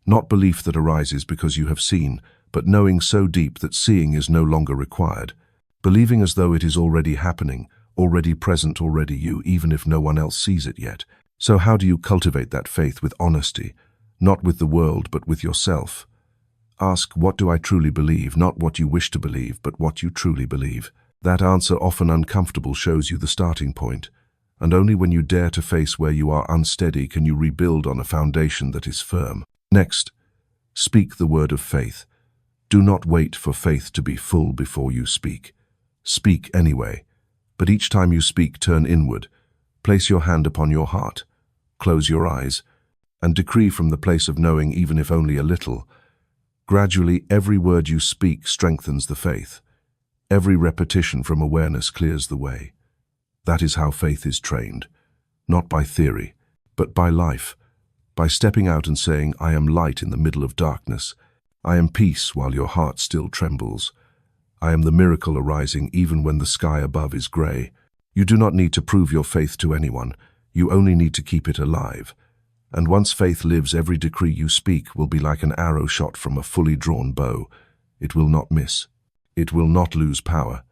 Not belief that arises because you have seen, but knowing so deep that seeing is no longer required. Believing as though it is already happening, already present, already you, even if no one else sees it yet. So how do you cultivate that faith with honesty, not with the world, but with yourself? Ask, what do I truly believe? Not what you wish to believe, but what you truly believe. That answer, often uncomfortable, shows you the starting point. And only when you dare to face where you are unsteady can you rebuild on a foundation that is firm. Next, speak the word of faith. Do not wait for faith to be full before you speak. Speak anyway, but each time you speak, turn inward. Place your hand upon your heart, close your eyes, and decree from the place of knowing, even if only a little. Gradually, every word you speak strengthens the faith. Every repetition from awareness clears the way. That is how faith is trained, not by theory, but by life, by stepping out and saying, I am light in the middle of darkness. I am peace while your heart still trembles. I am the miracle arising even when the sky above is grey. You do not need to prove your faith to anyone. You only need to keep it alive. And once faith lives, every decree you speak will be like an arrow shot from a fully drawn bow. It will not miss. It will not lose power.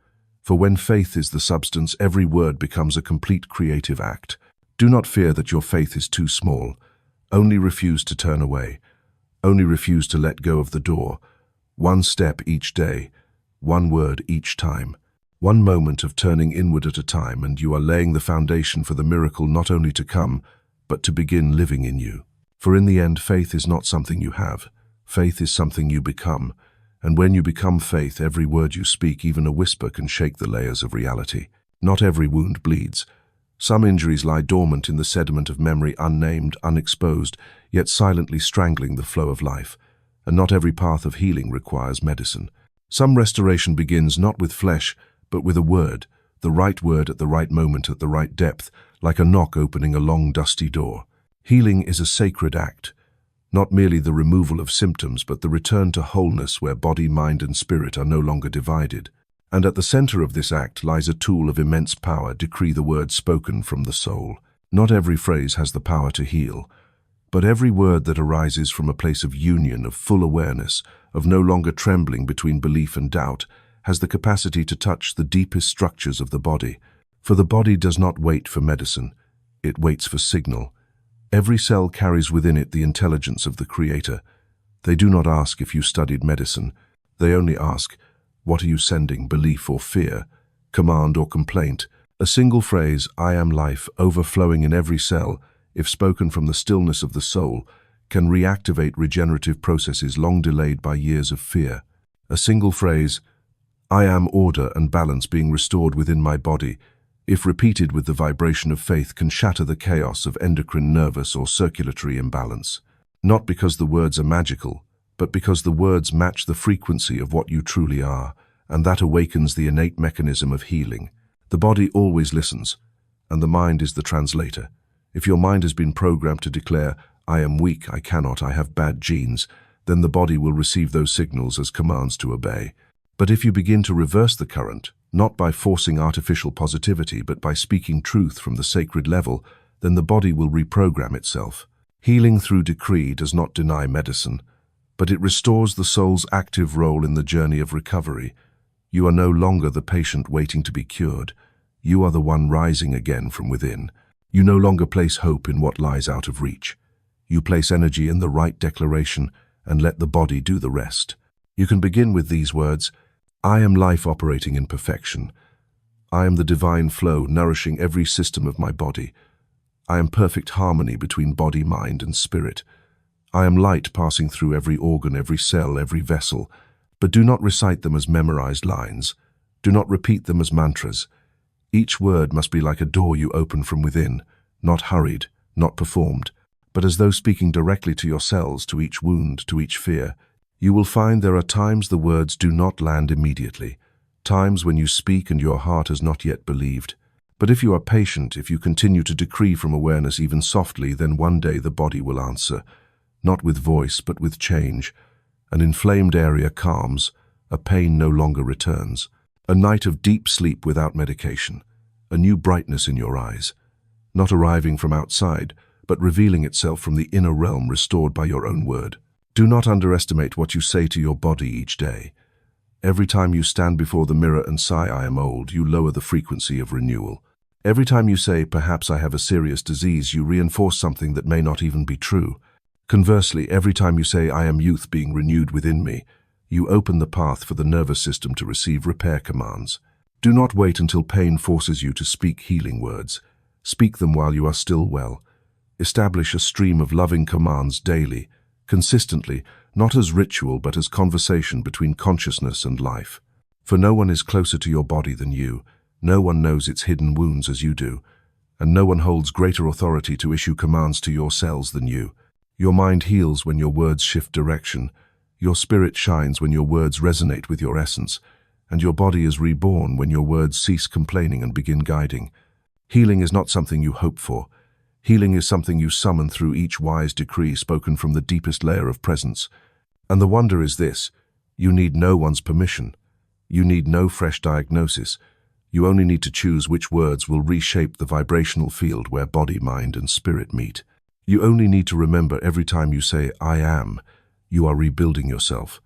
For when faith is the substance, every word becomes a complete creative act. Do not fear that your faith is too small. Only refuse to turn away. Only refuse to let go of the door. One step each day, one word each time, one moment of turning inward at a time, and you are laying the foundation for the miracle not only to come, but to begin living in you. For in the end, faith is not something you have. Faith is something you become. And when you become faith, every word you speak, even a whisper, can shake the layers of reality. Not every wound bleeds. Some injuries lie dormant in the sediment of memory, unnamed, unexposed, yet silently strangling the flow of life. And not every path of healing requires medicine. Some restoration begins not with flesh, but with a word, the right word at the right moment at the right depth, like a knock opening a long, dusty door. Healing is a sacred act, not merely the removal of symptoms, but the return to wholeness where body, mind, and spirit are no longer divided. And at the center of this act lies a tool of immense power. Decree the word spoken from the soul. Not every phrase has the power to heal, but every word that arises from a place of union, of full awareness, of no longer trembling between belief and doubt, has the capacity to touch the deepest structures of the body. For the body does not wait for medicine, it waits for signal. Every cell carries within it the intelligence of the Creator. They do not ask if you studied medicine. They only ask, what are you sending, belief or fear, command or complaint? A single phrase, I am life, overflowing in every cell, if spoken from the stillness of the soul, can reactivate regenerative processes long delayed by years of fear. A single phrase, I am order and balance being restored within my body, if repeated with the vibration of faith, can shatter the chaos of endocrine, nervous, or circulatory imbalance. not because the words are magical, but because the words match the frequency of what you truly are, and that awakens the innate mechanism of healing. The body always listens, and the mind is the translator. If your mind has been programmed to declare, "I am weak, I cannot, I have bad genes," then the body will receive those signals as commands to obey. But if you begin to reverse the current, not by forcing artificial positivity, but by speaking truth from the sacred level, then the body will reprogram itself. Healing through decree does not deny medicine, but it restores the soul's active role in the journey of recovery. You are no longer the patient waiting to be cured. You are the one rising again from within. You no longer place hope in what lies out of reach. You place energy in the right declaration and let the body do the rest. You can begin with these words: I am life operating in perfection. I am the divine flow nourishing every system of my body. I am perfect harmony between body, mind, and spirit. I am light passing through every organ, every cell, every vessel. But do not recite them as memorized lines. Do not repeat them as mantras. Each word must be like a door you open from within, not hurried, not performed, but as though speaking directly to your cells, to each wound, to each fear. You will find there are times the words do not land immediately, times when you speak and your heart has not yet believed. But if you are patient, if you continue to decree from awareness even softly, then one day the body will answer, not with voice but with change. An inflamed area calms, a pain no longer returns. A night of deep sleep without medication, a new brightness in your eyes, not arriving from outside, but revealing itself from the inner realm restored by your own word. Do not underestimate what you say to your body each day. Every time you stand before the mirror and sigh, "I am old," you lower the frequency of renewal. Every time you say, "Perhaps I have a serious disease," you reinforce something that may not even be true. Conversely, every time you say, "I am youth being renewed within me," you open the path for the nervous system to receive repair commands. Do not wait until pain forces you to speak healing words. Speak them while you are still well. Establish a stream of loving commands daily, consistently, not as ritual but as conversation between consciousness and life. For no one is closer to your body than you, no one knows its hidden wounds as you do, and no one holds greater authority to issue commands to your cells than you. Your mind heals when your words shift direction, your spirit shines when your words resonate with your essence, and your body is reborn when your words cease complaining and begin guiding. Healing is not something you hope for. Healing is something you summon through each wise decree spoken from the deepest layer of presence. And the wonder is this: you need no one's permission. You need no fresh diagnosis. You only need to choose which words will reshape the vibrational field where body, mind, and spirit meet. You only need to remember every time you say, "I am," you are rebuilding yourself,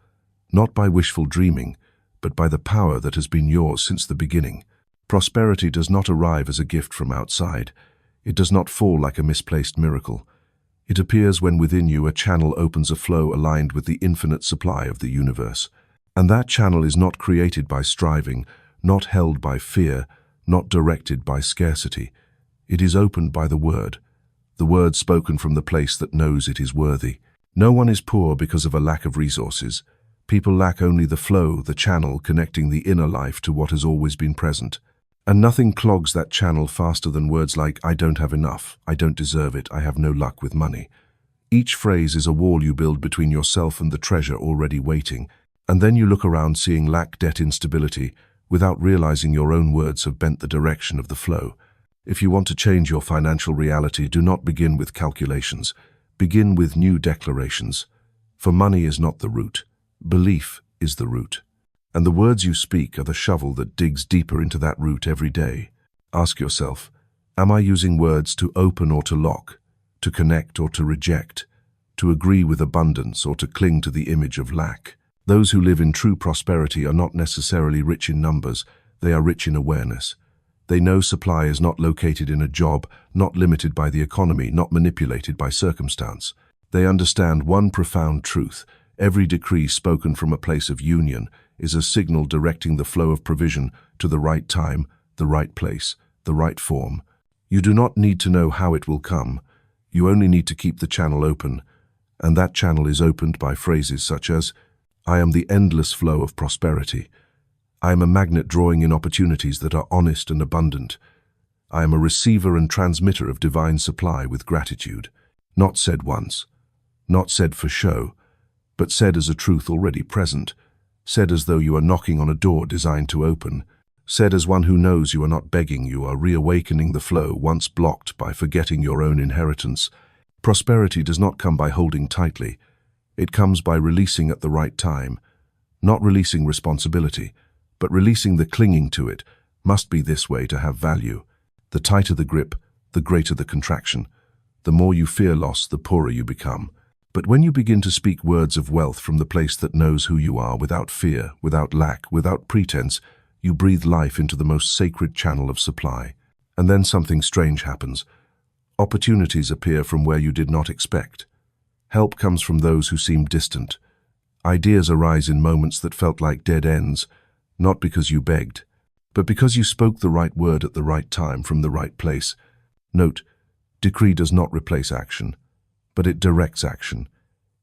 not by wishful dreaming, but by the power that has been yours since the beginning. Prosperity does not arrive as a gift from outside. It does not fall like a misplaced miracle. It appears when within you a channel opens, a flow aligned with the infinite supply of the universe. And that channel is not created by striving, not held by fear, not directed by scarcity. It is opened by the word spoken from the place that knows it is worthy. No one is poor because of a lack of resources. People lack only the flow, the channel connecting the inner life to what has always been present. And nothing clogs that channel faster than words like, "I don't have enough," "I don't deserve it," "I have no luck with money." Each phrase is a wall you build between yourself and the treasure already waiting. And then you look around seeing lack, debt, instability, without realizing your own words have bent the direction of the flow. If you want to change your financial reality, do not begin with calculations. Begin with new declarations. For money is not the root. Belief is the root. And the words you speak are the shovel that digs deeper into that root every day. Ask yourself, am I using words to open or to lock, to connect or to reject, to agree with abundance or to cling to the image of lack? Those who live in true prosperity are not necessarily rich in numbers, they are rich in awareness. They know supply is not located in a job, not limited by the economy, not manipulated by circumstance. They understand one profound truth: every decree spoken from a place of union is a signal directing the flow of provision to the right time, the right place, the right form. You do not need to know how it will come. You only need to keep the channel open, and that channel is opened by phrases such as, "I am the endless flow of prosperity." "I am a magnet drawing in opportunities that are honest and abundant." "I am a receiver and transmitter of divine supply with gratitude." Not said once, not said for show, but said as a truth already present, said as though you are knocking on a door designed to open, said as one who knows you are not begging, you are reawakening the flow once blocked by forgetting your own inheritance. Prosperity does not come by holding tightly. It comes by releasing at the right time. Not releasing responsibility, but releasing the clinging to it must be this way to have value. The tighter the grip, the greater the contraction. The more you fear loss, the poorer you become. But when you begin to speak words of wealth from the place that knows who you are, without fear, without lack, without pretense, you breathe life into the most sacred channel of supply. And then something strange happens. Opportunities appear from where you did not expect. Help comes from those who seem distant. Ideas arise in moments that felt like dead ends, not because you begged, but because you spoke the right word at the right time from the right place. Note, decree does not replace action, but it directs action.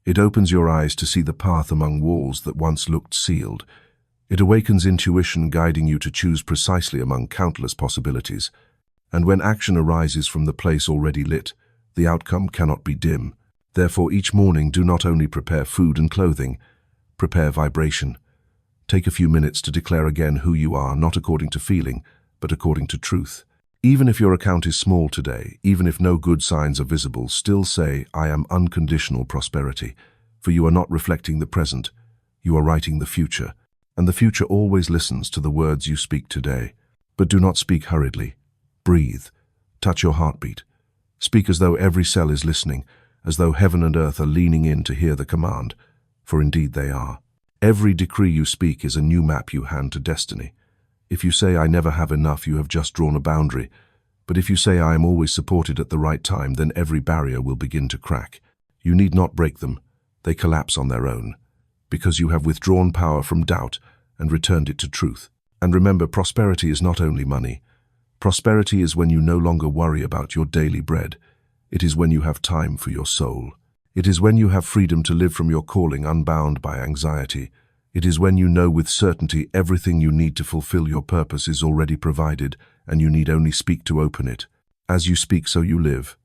It opens your eyes to see the path among walls that once looked sealed. It awakens intuition, guiding you to choose precisely among countless possibilities. And when action arises from the place already lit, the outcome cannot be dim. Therefore, each morning do not only prepare food and clothing, prepare vibration. Take a few minutes to declare again who you are, not according to feeling, but according to truth. Even if your account is small today, even if no good signs are visible, still say, I am unconditional prosperity, for you are not reflecting the present, you are writing the future, and the future always listens to the words you speak today. But do not speak hurriedly. Breathe. Touch your heartbeat. Speak as though every cell is listening, as though heaven and earth are leaning in to hear the command, for indeed they are. Every decree you speak is a new map you hand to destiny. If you say, I never have enough, you have just drawn a boundary. But if you say, I am always supported at the right time, then every barrier will begin to crack. You need not break them. They collapse on their own, because you have withdrawn power from doubt and returned it to truth. And remember, prosperity is not only money. Prosperity is when you no longer worry about your daily bread. It is when you have time for your soul. It is when you have freedom to live from your calling unbound by anxiety. It is when you know with certainty everything you need to fulfill your purpose is already provided, and you need only speak to open it. As you speak, so you live.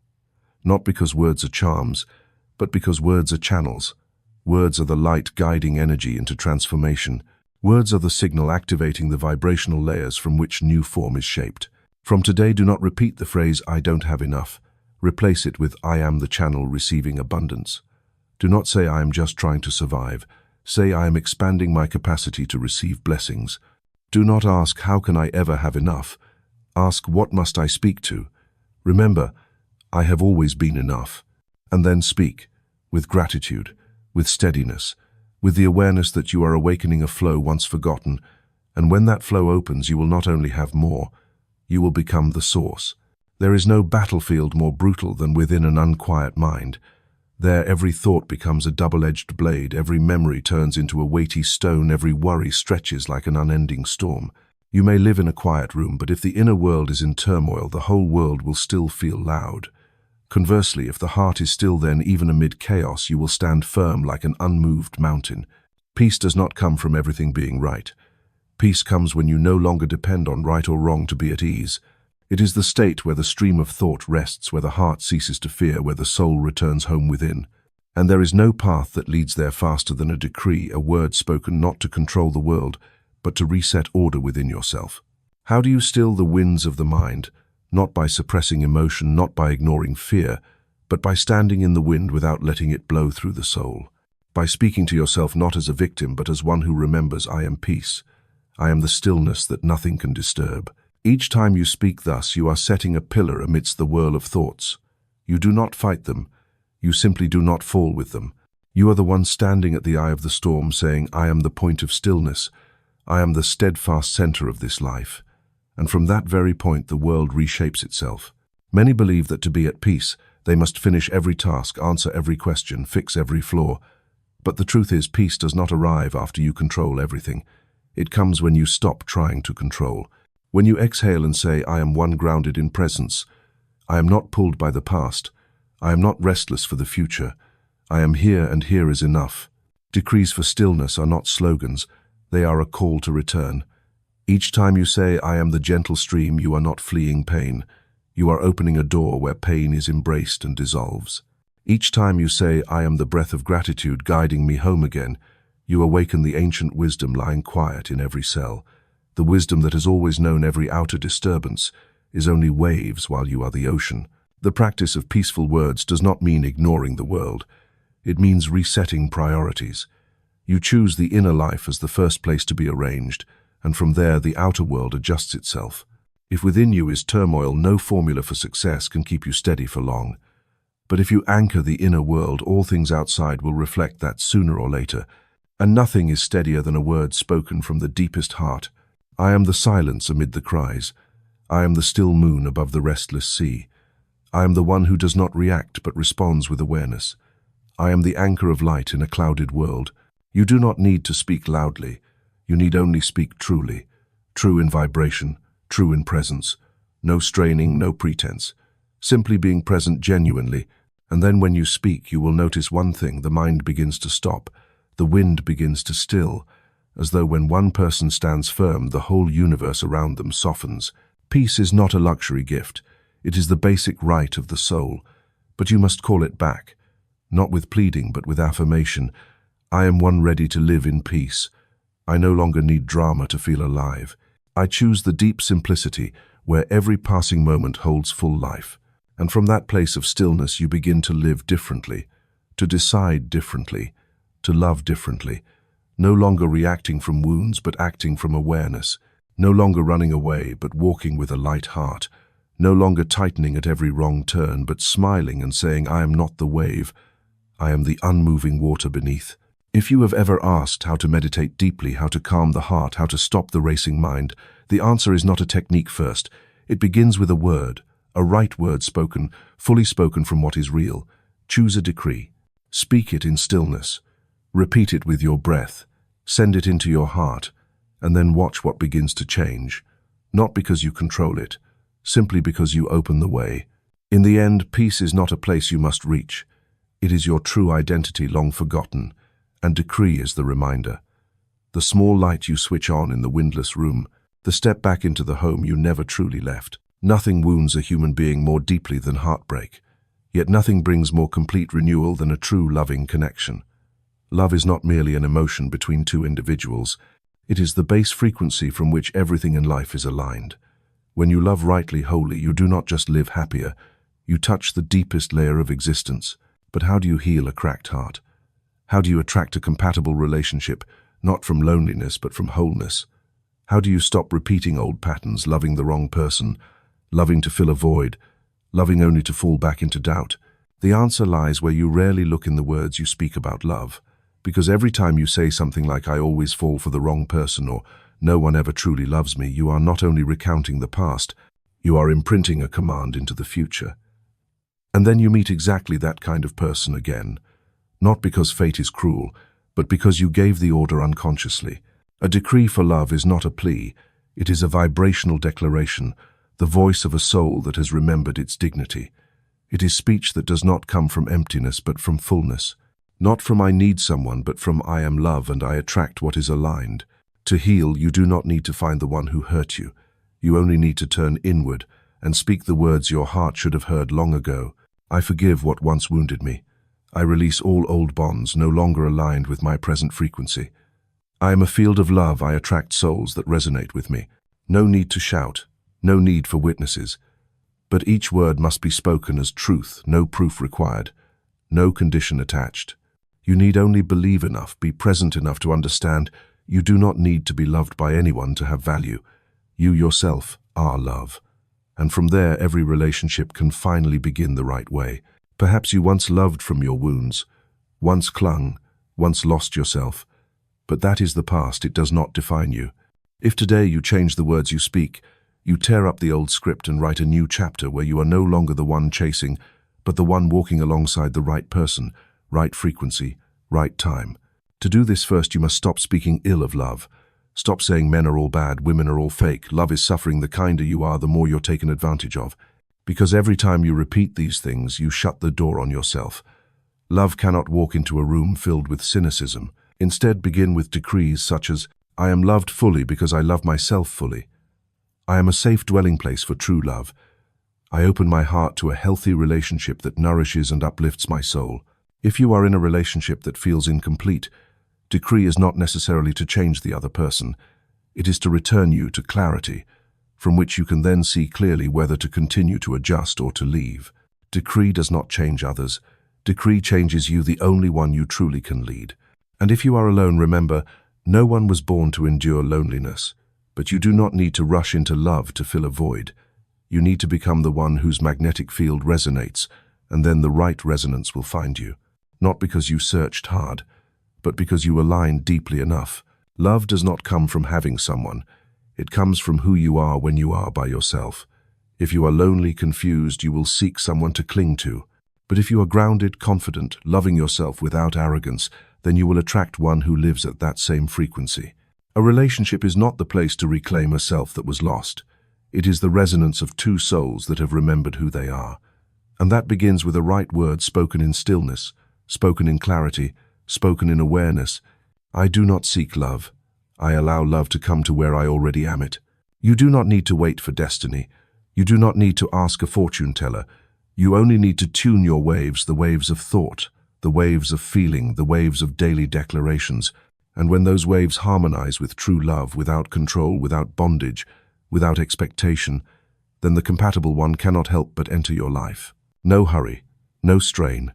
Not because words are charms, but because words are channels. Words are the light guiding energy into transformation. Words are the signal activating the vibrational layers from which new form is shaped. From today, do not repeat the phrase, I don't have enough. Replace it with, I am the channel receiving abundance. Do not say, I am just trying to survive. Say, I am expanding my capacity to receive blessings. Do not ask, how can I ever have enough? Ask, what must I speak to? Remember, I have always been enough. And then speak, with gratitude, with steadiness, with the awareness that you are awakening a flow once forgotten. And when that flow opens, you will not only have more, you will become the source. There is no battlefield more brutal than within an unquiet mind. There every thought becomes a double-edged blade, every memory turns into a weighty stone, every worry stretches like an unending storm. You may live in a quiet room, but if the inner world is in turmoil, the whole world will still feel loud. Conversely, if the heart is still, then even amid chaos, you will stand firm like an unmoved mountain. Peace does not come from everything being right. Peace comes when you no longer depend on right or wrong to be at ease. It is the state where the stream of thought rests, where the heart ceases to fear, where the soul returns home within. And there is no path that leads there faster than a decree, a word spoken not to control the world, but to reset order within yourself. How do you still the winds of the mind? Not by suppressing emotion, not by ignoring fear, but by standing in the wind without letting it blow through the soul. By speaking to yourself not as a victim, but as one who remembers, I am peace. I am the stillness that nothing can disturb. Each time you speak thus, you are setting a pillar amidst the whirl of thoughts. You do not fight them. You simply do not fall with them. You are the one standing at the eye of the storm, saying, I am the point of stillness. I am the steadfast center of this life. And from that very point, the world reshapes itself. Many believe that to be at peace, they must finish every task, answer every question, fix every flaw. But the truth is, peace does not arrive after you control everything. It comes when you stop trying to control. When you exhale and say, I am one grounded in presence. I am not pulled by the past. I am not restless for the future. I am here, and here is enough. Decrees for stillness are not slogans. They are a call to return. Each time you say, I am the gentle stream, you are not fleeing pain. You are opening a door where pain is embraced and dissolves. Each time you say, I am the breath of gratitude guiding me home again, you awaken the ancient wisdom lying quiet in every cell. The wisdom that has always known every outer disturbance is only waves while you are the ocean. The practice of peaceful words does not mean ignoring the world. It means resetting priorities. You choose the inner life as the first place to be arranged, and from there the outer world adjusts itself. If within you is turmoil, no formula for success can keep you steady for long. But if you anchor the inner world, all things outside will reflect that sooner or later, and nothing is steadier than a word spoken from the deepest heart. I am the silence amid the cries. I am the still moon above the restless sea. I am the one who does not react but responds with awareness. I am the anchor of light in a clouded world. You do not need to speak loudly. You need only speak truly. True in vibration, true in presence. No straining, no pretense. Simply being present genuinely. And then when you speak, you will notice one thing: the mind begins to stop. The wind begins to still, as though when one person stands firm, the whole universe around them softens. Peace is not a luxury gift. It is the basic right of the soul. But you must call it back, not with pleading, but with affirmation. I am one ready to live in peace. I no longer need drama to feel alive. I choose the deep simplicity where every passing moment holds full life. And from that place of stillness you begin to live differently, to decide differently, to love differently. No longer reacting from wounds, but acting from awareness. No longer running away, but walking with a light heart. No longer tightening at every wrong turn, but smiling and saying, I am not the wave. I am the unmoving water beneath. If you have ever asked how to meditate deeply, how to calm the heart, how to stop the racing mind, the answer is not a technique first. It begins with a word, a right word spoken, fully spoken from what is real. Choose a decree. Speak it in stillness. Repeat it with your breath. Send it into your heart, and then watch what begins to change. Not because you control it, simply because you open the way. In the end, peace is not a place you must reach. It is your true identity long forgotten, and decree is the reminder. The small light you switch on in the windless room, the step back into the home you never truly left. Nothing wounds a human being more deeply than heartbreak, yet nothing brings more complete renewal than a true loving connection. Love is not merely an emotion between two individuals. It is the base frequency from which everything in life is aligned. When you love rightly, wholly, you do not just live happier, you touch the deepest layer of existence. But how do you heal a cracked heart? How do you attract a compatible relationship, not from loneliness but from wholeness? How do you stop repeating old patterns, loving the wrong person, loving to fill a void, loving only to fall back into doubt? The answer lies where you rarely look in the words you speak about love. Because every time you say something like, I always fall for the wrong person, or no one ever truly loves me, you are not only recounting the past, you are imprinting a command into the future. And then you meet exactly that kind of person again, not because fate is cruel, but because you gave the order unconsciously. A decree for love is not a plea, it is a vibrational declaration, the voice of a soul that has remembered its dignity. It is speech that does not come from emptiness but from fullness. Not from I need someone, but from I am love and I attract what is aligned. To heal, you do not need to find the one who hurt you. You only need to turn inward and speak the words your heart should have heard long ago. I forgive what once wounded me. I release all old bonds no longer aligned with my present frequency. I am a field of love. I attract souls that resonate with me. No need to shout, no need for witnesses. But each word must be spoken as truth, no proof required, no condition attached. You need only believe enough, be present enough to understand you do not need to be loved by anyone to have value. You yourself are love. And from there, every relationship can finally begin the right way. Perhaps you once loved from your wounds, once clung, once lost yourself. But that is the past, it does not define you. If today you change the words you speak, you tear up the old script and write a new chapter where you are no longer the one chasing, but the one walking alongside the right person, right frequency, right time. To do this first, you must stop speaking ill of love. Stop saying men are all bad, women are all fake, love is suffering. The kinder you are, the more you're taken advantage of. Because every time you repeat these things, you shut the door on yourself. Love cannot walk into a room filled with cynicism. Instead, begin with decrees such as, I am loved fully because I love myself fully. I am a safe dwelling place for true love. I open my heart to a healthy relationship that nourishes and uplifts my soul. If you are in a relationship that feels incomplete, decree is not necessarily to change the other person. It is to return you to clarity, from which you can then see clearly whether to continue to adjust or to leave. Decree does not change others. Decree changes you, the only one you truly can lead. And if you are alone, remember, no one was born to endure loneliness. But you do not need to rush into love to fill a void. You need to become the one whose magnetic field resonates, and then the right resonance will find you. Not because you searched hard, but because you aligned deeply enough. Love does not come from having someone. It comes from who you are when you are by yourself. If you are lonely, confused, you will seek someone to cling to. But if you are grounded, confident, loving yourself without arrogance, then you will attract one who lives at that same frequency. A relationship is not the place to reclaim a self that was lost. It is the resonance of two souls that have remembered who they are. And that begins with a right word spoken in stillness, spoken in clarity, spoken in awareness. I do not seek love. I allow love to come to where I already am it. You do not need to wait for destiny. You do not need to ask a fortune teller. You only need to tune your waves, the waves of thought, the waves of feeling, the waves of daily declarations. And when those waves harmonize with true love, without control, without bondage, without expectation, then the compatible one cannot help but enter your life. No hurry, no strain,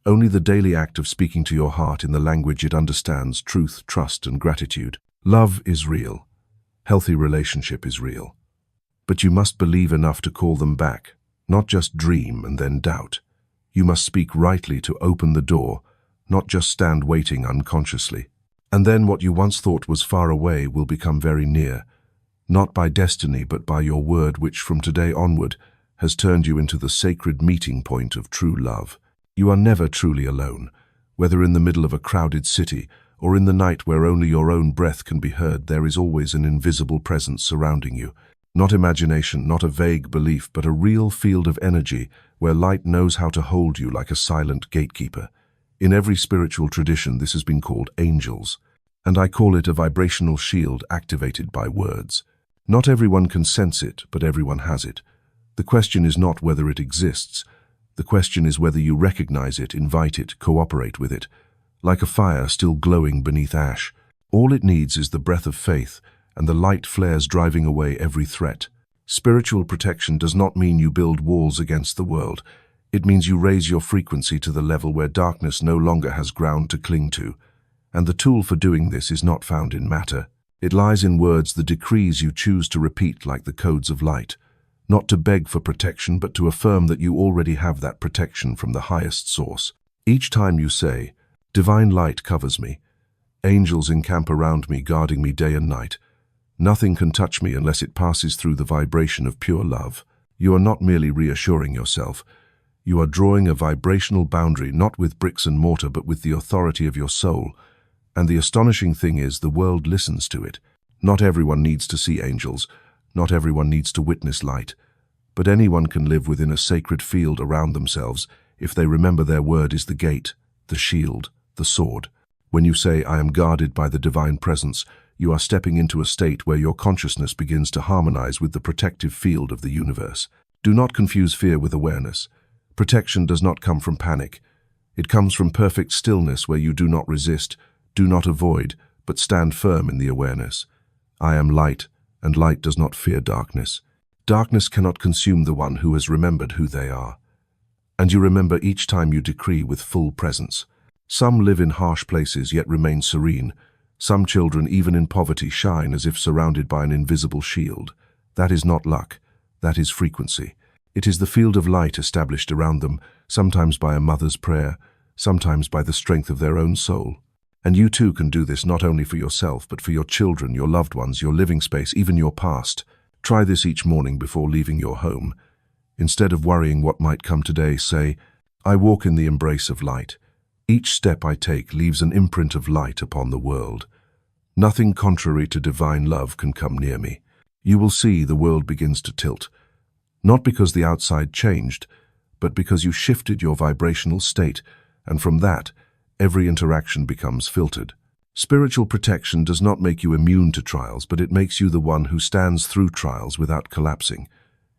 only the daily act of speaking to your heart in the language it understands, truth, trust, and gratitude. Love is real. Healthy relationship is real. But you must believe enough to call them back, not just dream and then doubt. You must speak rightly to open the door, not just stand waiting unconsciously. And then what you once thought was far away will become very near, not by destiny but by your word, which from today onward has turned you into the sacred meeting point of true love. You are never truly alone, whether in the middle of a crowded city or in the night where only your own breath can be heard. There is always an invisible presence surrounding you. Not imagination, not a vague belief, but a real field of energy where light knows how to hold you like a silent gatekeeper. In every spiritual tradition, this has been called angels, and I call it a vibrational shield activated by words. Not everyone can sense it, but everyone has it. The question is not whether it exists. The question is whether you recognize it, invite it, cooperate with it. Like a fire still glowing beneath ash, all it needs is the breath of faith, and the light flares, driving away every threat. Spiritual protection does not mean you build walls against the world. It means you raise your frequency to the level where darkness no longer has ground to cling to. And the tool for doing this is not found in matter. It lies in words, the decrees you choose to repeat like the codes of light. Not to beg for protection, but to affirm that you already have that protection from the highest source. Each time you say, "Divine light covers me. Angels encamp around me, guarding me day and night. Nothing can touch me unless it passes through the vibration of pure love," you are not merely reassuring yourself. You are drawing a vibrational boundary, not with bricks and mortar, but with the authority of your soul. And the astonishing thing is, the world listens to it. Not everyone needs to see angels. Not everyone needs to witness light. But anyone can live within a sacred field around themselves if they remember their word is the gate, the shield, the sword. When you say, "I am guarded by the divine presence," you are stepping into a state where your consciousness begins to harmonize with the protective field of the universe. Do not confuse fear with awareness. Protection does not come from panic. It comes from perfect stillness where you do not resist, do not avoid, but stand firm in the awareness. I am light, and light does not fear darkness. Darkness cannot consume the one who has remembered who they are. And you remember each time you decree with full presence. Some live in harsh places yet remain serene. Some children, even in poverty, shine as if surrounded by an invisible shield. That is not luck. That is frequency. It is the field of light established around them, sometimes by a mother's prayer, sometimes by the strength of their own soul. And you too can do this, not only for yourself, but for your children, your loved ones, your living space, even your past. Try this each morning before leaving your home. Instead of worrying what might come today, say, "I walk in the embrace of light. Each step I take leaves an imprint of light upon the world. Nothing contrary to divine love can come near me." You will see the world begins to tilt. Not because the outside changed, but because you shifted your vibrational state, and from that, every interaction becomes filtered. Spiritual protection does not make you immune to trials, but it makes you the one who stands through trials without collapsing.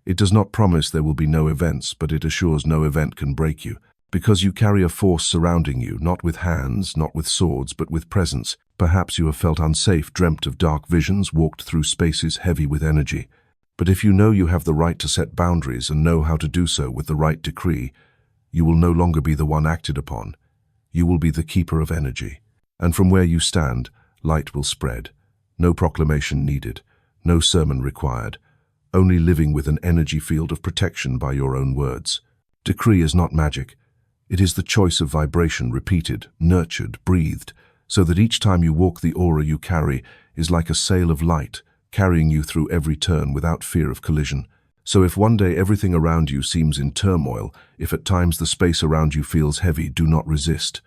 It does not promise there will be no events, but it assures no event can break you. Because you carry a force surrounding you, not with hands, not with swords, but with presence. Perhaps you have felt unsafe, dreamt of dark visions, walked through spaces heavy with energy. But if you know you have the right to set boundaries and know how to do so with the right decree, you will no longer be the one acted upon. You will be the keeper of energy. And from where you stand, light will spread. No proclamation needed, no sermon required, only living with an energy field of protection by your own words. Decree is not magic. It is the choice of vibration repeated, nurtured, breathed, so that each time you walk the aura you carry is like a sail of light, carrying you through every turn without fear of collision. So if one day everything around you seems in turmoil, if at times the space around you feels heavy, do not resist.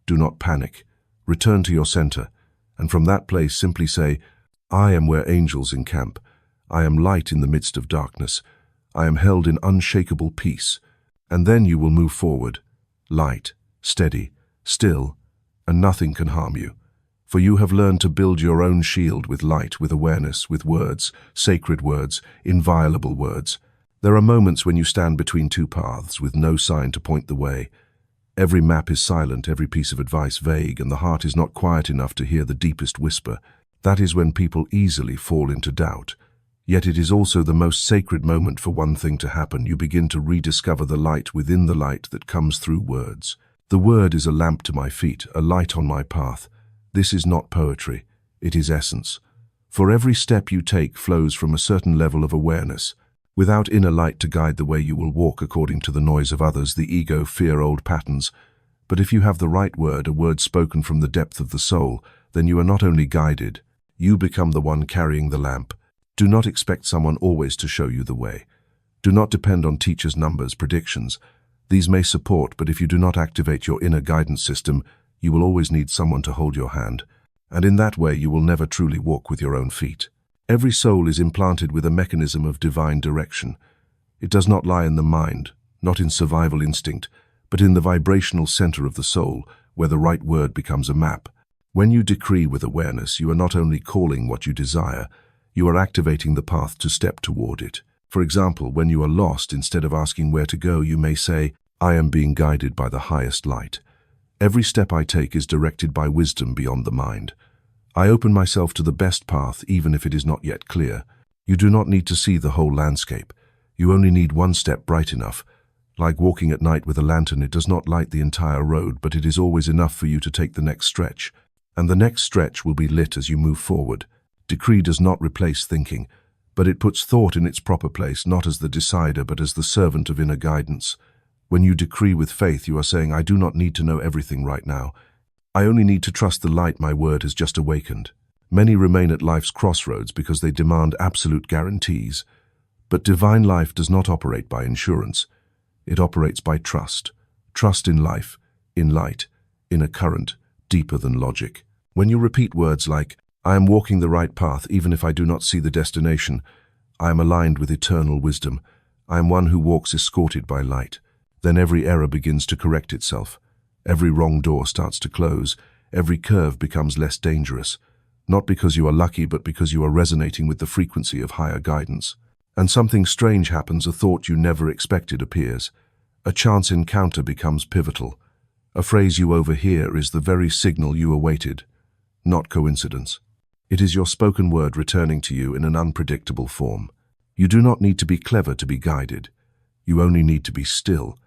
Do not panic. Return to your center, and from that place simply say, I am where angels encamp. I am light in the midst of darkness. I am held in unshakable peace. And then you will move forward, light, steady, still, and nothing can harm you. For you have learned to build your own shield with light, with awareness, with words, sacred words, inviolable words. There are moments when you stand between two paths with no sign to point the way. Every map is silent, every piece of advice vague, and the heart is not quiet enough to hear the deepest whisper. That is when people easily fall into doubt. Yet it is also the most sacred moment for one thing to happen. You begin to rediscover the light within the light that comes through words. The word is a lamp to my feet, a light on my path. This is not poetry, it is essence. For every step you take flows from a certain level of awareness. Without inner light to guide the way, you will walk according to the noise of others, the ego, fear, old patterns. But if you have the right word, a word spoken from the depth of the soul, then you are not only guided, you become the one carrying the lamp. Do not expect someone always to show you the way. Do not depend on teachers' numbers, predictions. These may support, but if you do not activate your inner guidance system, you will always need someone to hold your hand. And in that way, you will never truly walk with your own feet. Every soul is implanted with a mechanism of divine direction. It does not lie in the mind, not in survival instinct, but in the vibrational center of the soul, where the right word becomes a map. When you decree with awareness, you are not only calling what you desire, you are activating the path to step toward it. For example, when you are lost, instead of asking where to go, you may say, I am being guided by the highest light. Every step I take is directed by wisdom beyond the mind. I open myself to the best path, even if it is not yet clear. You do not need to see the whole landscape. You only need one step bright enough. Like walking at night with a lantern, it does not light the entire road, but it is always enough for you to take the next stretch. And the next stretch will be lit as you move forward. Decree does not replace thinking, but it puts thought in its proper place, not as the decider, but as the servant of inner guidance. When you decree with faith, you are saying, I do not need to know everything right now. I only need to trust the light my word has just awakened. Many remain at life's crossroads because they demand absolute guarantees. But divine life does not operate by insurance. It operates by trust. Trust in life, in light, in a current deeper than logic. When you repeat words like, I am walking the right path even if I do not see the destination. I am aligned with eternal wisdom. I am one who walks escorted by light. Then every error begins to correct itself. Every wrong door starts to close. Every curve becomes less dangerous. Not because you are lucky, but because you are resonating with the frequency of higher guidance. And something strange happens. A thought you never expected appears. A chance encounter becomes pivotal. A phrase you overhear is the very signal you awaited. Not coincidence. It is your spoken word returning to you in an unpredictable form. You do not need to be clever to be guided. You only need to be still.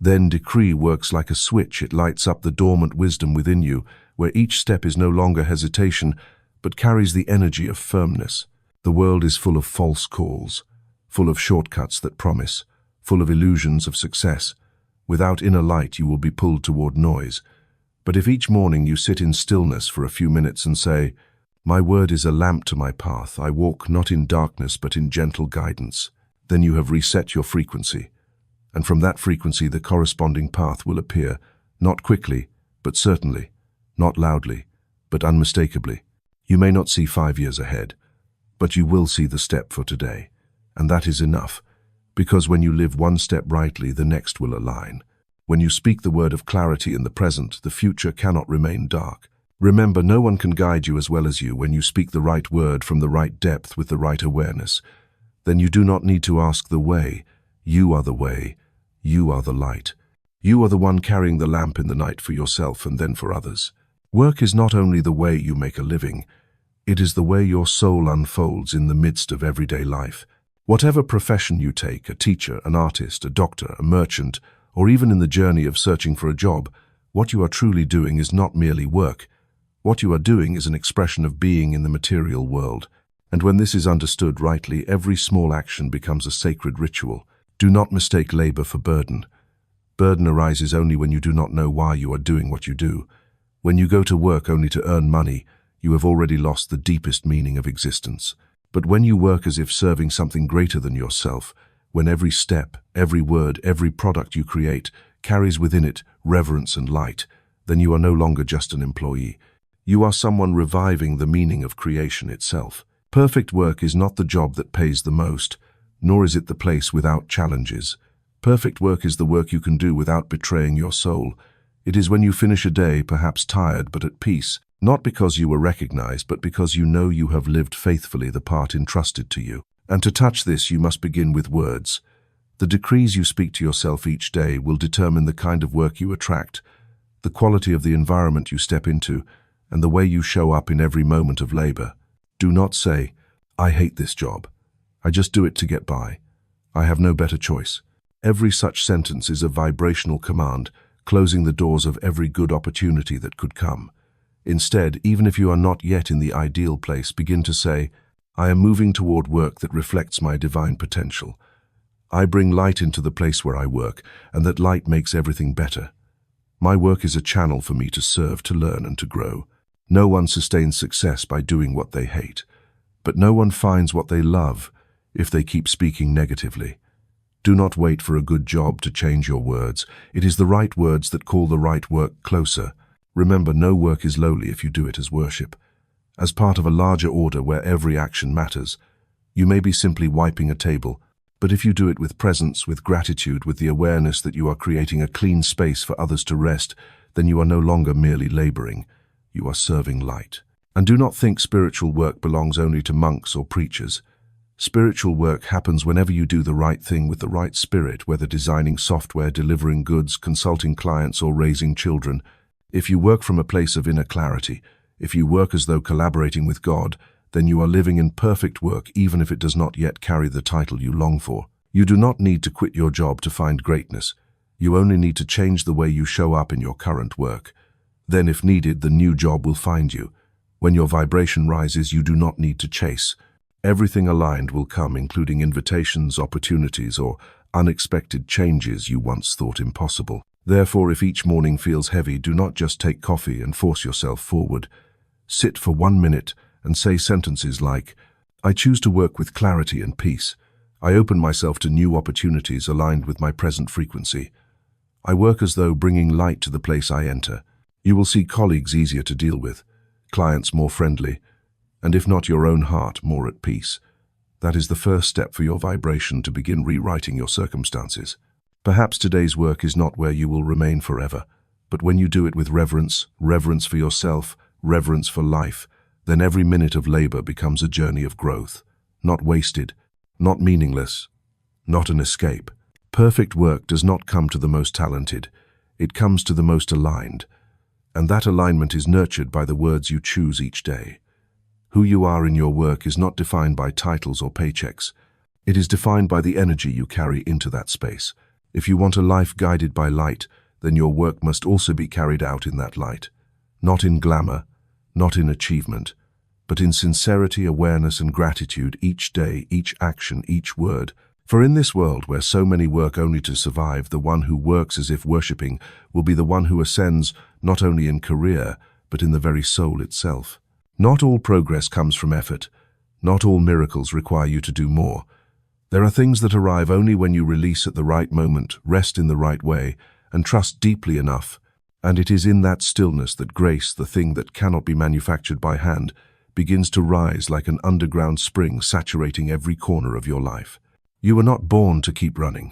Then decree works like a switch. It lights up the dormant wisdom within you, where each step is no longer hesitation, but carries the energy of firmness. The world is full of false calls, full of shortcuts that promise, full of illusions of success. Without inner light, you will be pulled toward noise. But if each morning you sit in stillness for a few minutes and say, my word is a lamp to my path, I walk not in darkness but in gentle guidance, then you have reset your frequency. And from that frequency the corresponding path will appear, not quickly, but certainly, not loudly, but unmistakably. You may not see 5 years ahead, but you will see the step for today. And that is enough, because when you live one step rightly, the next will align. When you speak the word of clarity in the present, the future cannot remain dark. Remember, no one can guide you as well as you when you speak the right word from the right depth with the right awareness. then you do not need to ask the way. You are the way. You are the light. You are the one carrying the lamp in the night for yourself and then for others. Work is not only the way you make a living, it is the way your soul unfolds in the midst of everyday life. Whatever profession you take, a teacher, an artist, a doctor, a merchant, or even in the journey of searching for a job, what you are truly doing is not merely work. What you are doing is an expression of being in the material world. And when this is understood rightly, every small action becomes a sacred ritual. Do not mistake labor for burden. Burden arises only when you do not know why you are doing what you do. When you go to work only to earn money, you have already lost the deepest meaning of existence. But when you work as if serving something greater than yourself, when every step, every word, every product you create carries within it reverence and light, then you are no longer just an employee. You are someone reviving the meaning of creation itself. Perfect work is not the job that pays the most, nor is it the place without challenges. Perfect work is the work you can do without betraying your soul. It is when you finish a day, perhaps tired but at peace, not because you were recognized, but because you know you have lived faithfully the part entrusted to you. And to touch this, you must begin with words. The decrees you speak to yourself each day will determine the kind of work you attract, the quality of the environment you step into, and the way you show up in every moment of labor. Do not say, "I hate this job. I just do it to get by. I have no better choice." Every such sentence is a vibrational command, closing the doors of every good opportunity that could come. Instead, even if you are not yet in the ideal place, begin to say, "I am moving toward work that reflects my divine potential. I bring light into the place where I work, and that light makes everything better. My work is a channel for me to serve, to learn, and to grow." No one sustains success by doing what they hate, but no one finds what they love if they keep speaking negatively. Do not wait for a good job to change your words. It is the right words that call the right work closer. Remember, no work is lowly if you do it as worship. As part of a larger order where every action matters, you may be simply wiping a table, but if you do it with presence, with gratitude, with the awareness that you are creating a clean space for others to rest, then you are no longer merely laboring. You are serving light. And do not think spiritual work belongs only to monks or preachers. Spiritual work happens whenever you do the right thing with the right spirit, whether designing software, delivering goods, consulting clients, or raising children. If you work from a place of inner clarity, if you work as though collaborating with God, then you are living in perfect work even if it does not yet carry the title you long for. You do not need to quit your job to find greatness. You only need to change the way you show up in your current work. Then, if needed, the new job will find you. When your vibration rises, you do not need to chase. Everything aligned will come, including invitations, opportunities, or unexpected changes you once thought impossible. Therefore, if each morning feels heavy, do not just take coffee and force yourself forward. Sit for 1 minute and say sentences like, "I choose to work with clarity and peace. I open myself to new opportunities aligned with my present frequency. I work as though bringing light to the place I enter." You will see colleagues easier to deal with, clients more friendly, and if not your own heart, more at peace. That is the first step for your vibration to begin rewriting your circumstances. Perhaps today's work is not where you will remain forever, but when you do it with reverence, reverence for yourself, reverence for life, then every minute of labor becomes a journey of growth, not wasted, not meaningless, not an escape. Perfect work does not come to the most talented, it comes to the most aligned. And that alignment is nurtured by the words you choose each day. Who you are in your work is not defined by titles or paychecks. It is defined by the energy you carry into that space. If you want a life guided by light, then your work must also be carried out in that light. Not in glamour, not in achievement, but in sincerity, awareness, and gratitude each day, each action, each word. For in this world where so many work only to survive, the one who works as if worshipping will be the one who ascends not only in career, but in the very soul itself. Not all progress comes from effort. Not all miracles require you to do more. There are things that arrive only when you release at the right moment, rest in the right way, and trust deeply enough. And it is in that stillness that grace, the thing that cannot be manufactured by hand, begins to rise like an underground spring saturating every corner of your life. You were not born to keep running.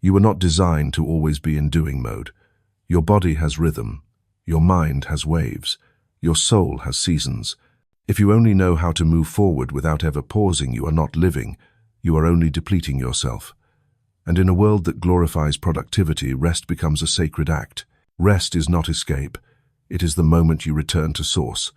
You were not designed to always be in doing mode. Your body has rhythm. Your mind has waves. Your soul has seasons. If you only know how to move forward without ever pausing, you are not living. you are only depleting yourself. And in a world that glorifies productivity, rest becomes a sacred act. Rest is not escape. It is the moment you return to source.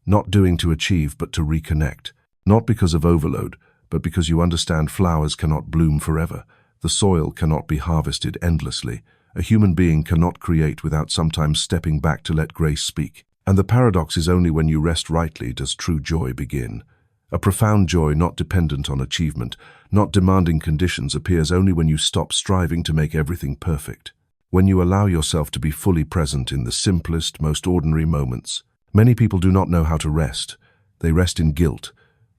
Not doing to achieve, but to reconnect. Not because of overload, but because you understand flowers cannot bloom forever. The soil cannot be harvested endlessly. A human being cannot create without sometimes stepping back to let grace speak. And the paradox is only when you rest rightly does true joy begin. A profound joy not dependent on achievement, not demanding conditions, appears only when you stop striving to make everything perfect. When you allow yourself to be fully present in the simplest, most ordinary moments. Many people do not know how to rest. They rest in guilt.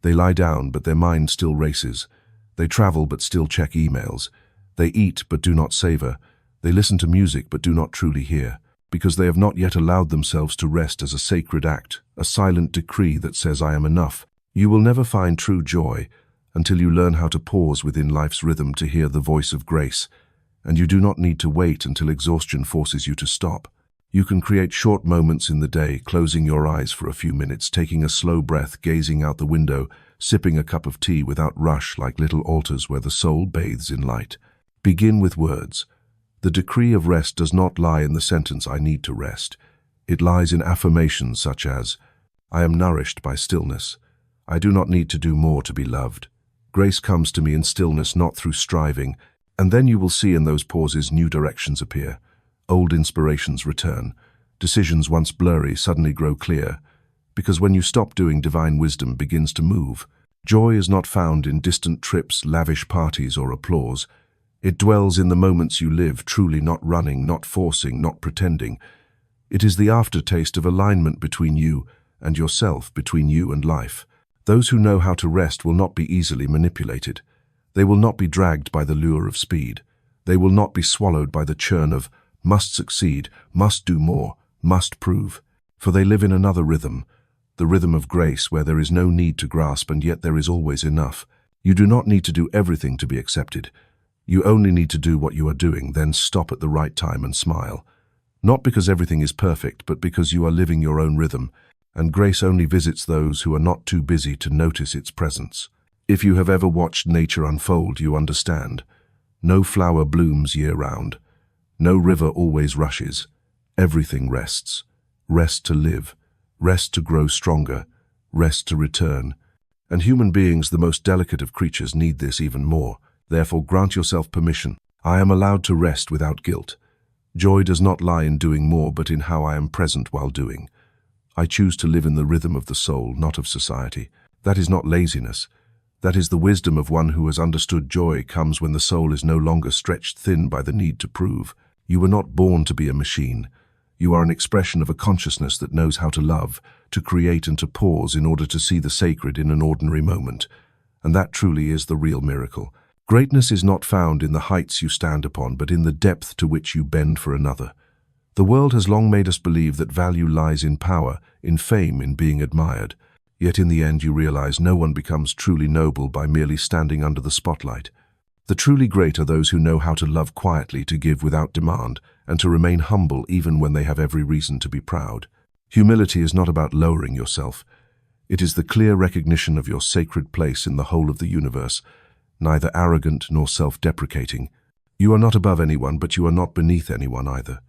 They lie down, but their mind still races. They travel, but still check emails. They eat, but do not savor. They listen to music, but do not truly hear. Because they have not yet allowed themselves to rest as a sacred act, a silent decree that says, I am enough. You will never find true joy until you learn how to pause within life's rhythm to hear the voice of grace. And you do not need to wait until exhaustion forces you to stop. You can create short moments in the day, closing your eyes for a few minutes, taking a slow breath, gazing out the window, sipping a cup of tea without rush, like little altars where the soul bathes in light. Begin with words. The decree of rest does not lie in the sentence, I need to rest. It lies in affirmations such as, I am nourished by stillness. I do not need to do more to be loved. Grace comes to me in stillness, not through striving. And then you will see in those pauses new directions appear. Old inspirations return. Decisions once blurry suddenly grow clear. Because when you stop doing, divine wisdom begins to move. Joy is not found in distant trips, lavish parties, or applause. It dwells in the moments you live, truly, not running, not forcing, not pretending. It is the aftertaste of alignment between you and yourself, between you and life. Those who know how to rest will not be easily manipulated. They will not be dragged by the lure of speed. They will not be swallowed by the churn of must succeed, must do more, must prove. For they live in another rhythm, the rhythm of grace, where there is no need to grasp and yet there is always enough. You do not need to do everything to be accepted. You only need to do what you are doing, then stop at the right time and smile. Not because everything is perfect, but because you are living your own rhythm, and grace only visits those who are not too busy to notice its presence. If you have ever watched nature unfold, you understand. No flower blooms year-round. No river always rushes. Everything rests. Rest to live. Rest to grow stronger. Rest to return. And human beings, the most delicate of creatures, need this even more. Therefore, grant yourself permission. I am allowed to rest without guilt. Joy does not lie in doing more, but in how I am present while doing. I choose to live in the rhythm of the soul, not of society. That is not laziness. That is the wisdom of one who has understood joy comes when the soul is no longer stretched thin by the need to prove. You were not born to be a machine. You are an expression of a consciousness that knows how to love, to create and to pause in order to see the sacred in an ordinary moment. And that truly is the real miracle. Greatness is not found in the heights you stand upon, but in the depth to which you bend for another. The world has long made us believe that value lies in power, in fame, in being admired. Yet in the end you realize no one becomes truly noble by merely standing under the spotlight. The truly great are those who know how to love quietly, to give without demand, and to remain humble even when they have every reason to be proud. Humility is not about lowering yourself. It is the clear recognition of your sacred place in the whole of the universe, neither arrogant nor self-deprecating. You are not above anyone, but you are not beneath anyone either.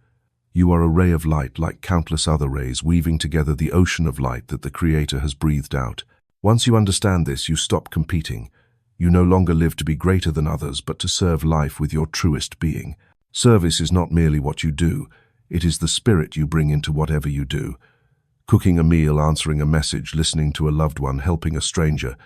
You are a ray of light like countless other rays, weaving together the ocean of light that the Creator has breathed out. Once you understand this, you stop competing. You no longer live to be greater than others, but to serve life with your truest being. Service is not merely what you do, it is the spirit you bring into whatever you do. Cooking a meal, answering a message, listening to a loved one, helping a stranger.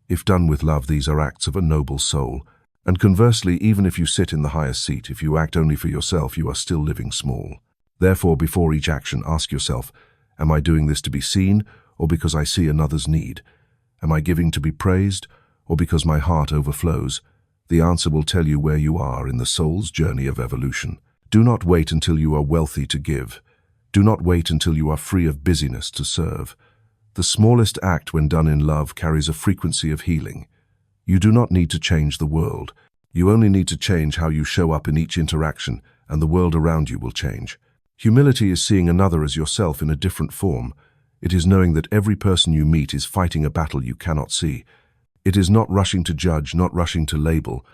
If done with love, these are acts of a noble soul. And conversely, even if you sit in the highest seat, if you act only for yourself, you are still living small. Therefore, before each action, ask yourself, am I doing this to be seen, or because I see another's need? Am I giving to be praised, or because my heart overflows? The answer will tell you where you are in the soul's journey of evolution. Do not wait until you are wealthy to give. Do not wait until you are free of busyness to serve. The smallest act, when done in love, carries a frequency of healing. You do not need to change the world. You only need to change how you show up in each interaction, and the world around you will change. Humility is seeing another as yourself in a different form. It is knowing that every person you meet is fighting a battle you cannot see. It is not rushing to judge, not rushing to label,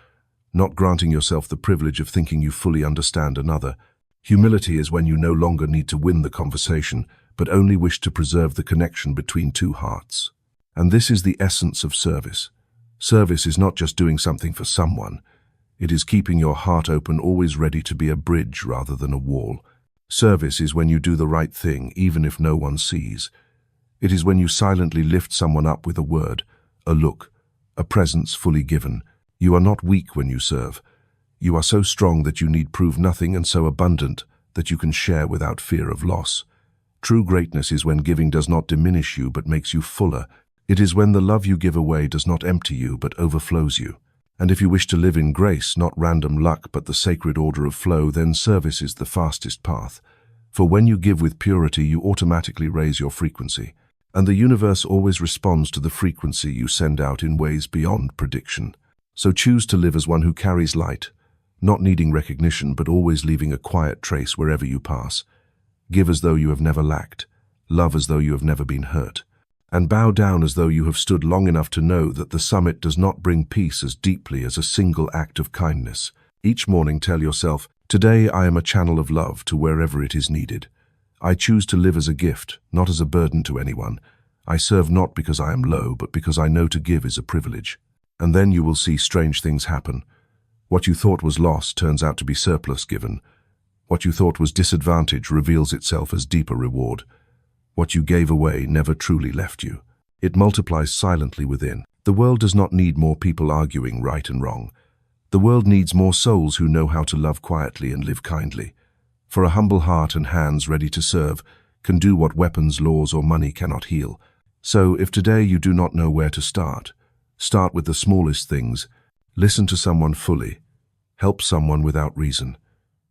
not granting yourself the privilege of thinking you fully understand another. Humility is when you no longer need to win the conversation, but only wish to preserve the connection between two hearts. And this is the essence of service. Service is not just doing something for someone. It is keeping your heart open, always ready to be a bridge rather than a wall. Service is when you do the right thing, even if no one sees. It is when you silently lift someone up with a word, a look, a presence fully given. You are not weak when you serve. You are so strong that you need prove nothing, and so abundant that you can share without fear of loss. True greatness is when giving does not diminish you but makes you fuller. It is when the love you give away does not empty you but overflows you. And if you wish to live in grace, not random luck but the sacred order of flow, then service is the fastest path. For when you give with purity, you automatically raise your frequency. And the universe always responds to the frequency you send out in ways beyond prediction. So choose to live as one who carries light, not needing recognition but always leaving a quiet trace wherever you pass. Give as though you have never lacked, love as though you have never been hurt, and bow down as though you have stood long enough to know that the summit does not bring peace as deeply as a single act of kindness. Each morning tell yourself, today I am a channel of love to wherever it is needed. I choose to live as a gift, not as a burden to anyone. I serve not because I am low, but because I know to give is a privilege. And then you will see strange things happen. What you thought was loss turns out to be surplus given. What you thought was disadvantage reveals itself as deeper reward. What you gave away never truly left you. It multiplies silently within. The world does not need more people arguing right and wrong. The world needs more souls who know how to love quietly and live kindly. For a humble heart and hands ready to serve can do what weapons, laws, or money cannot heal. So if today you do not know where to start with the smallest things. Listen to someone fully. Help someone without reason.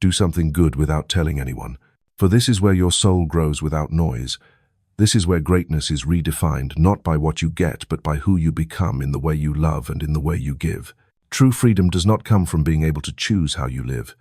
Do something good without telling anyone. For this is where your soul grows without noise. This is where greatness is redefined, not by what you get, but by who you become in the way you love and in the way you give. True freedom does not come from being able to choose how you live.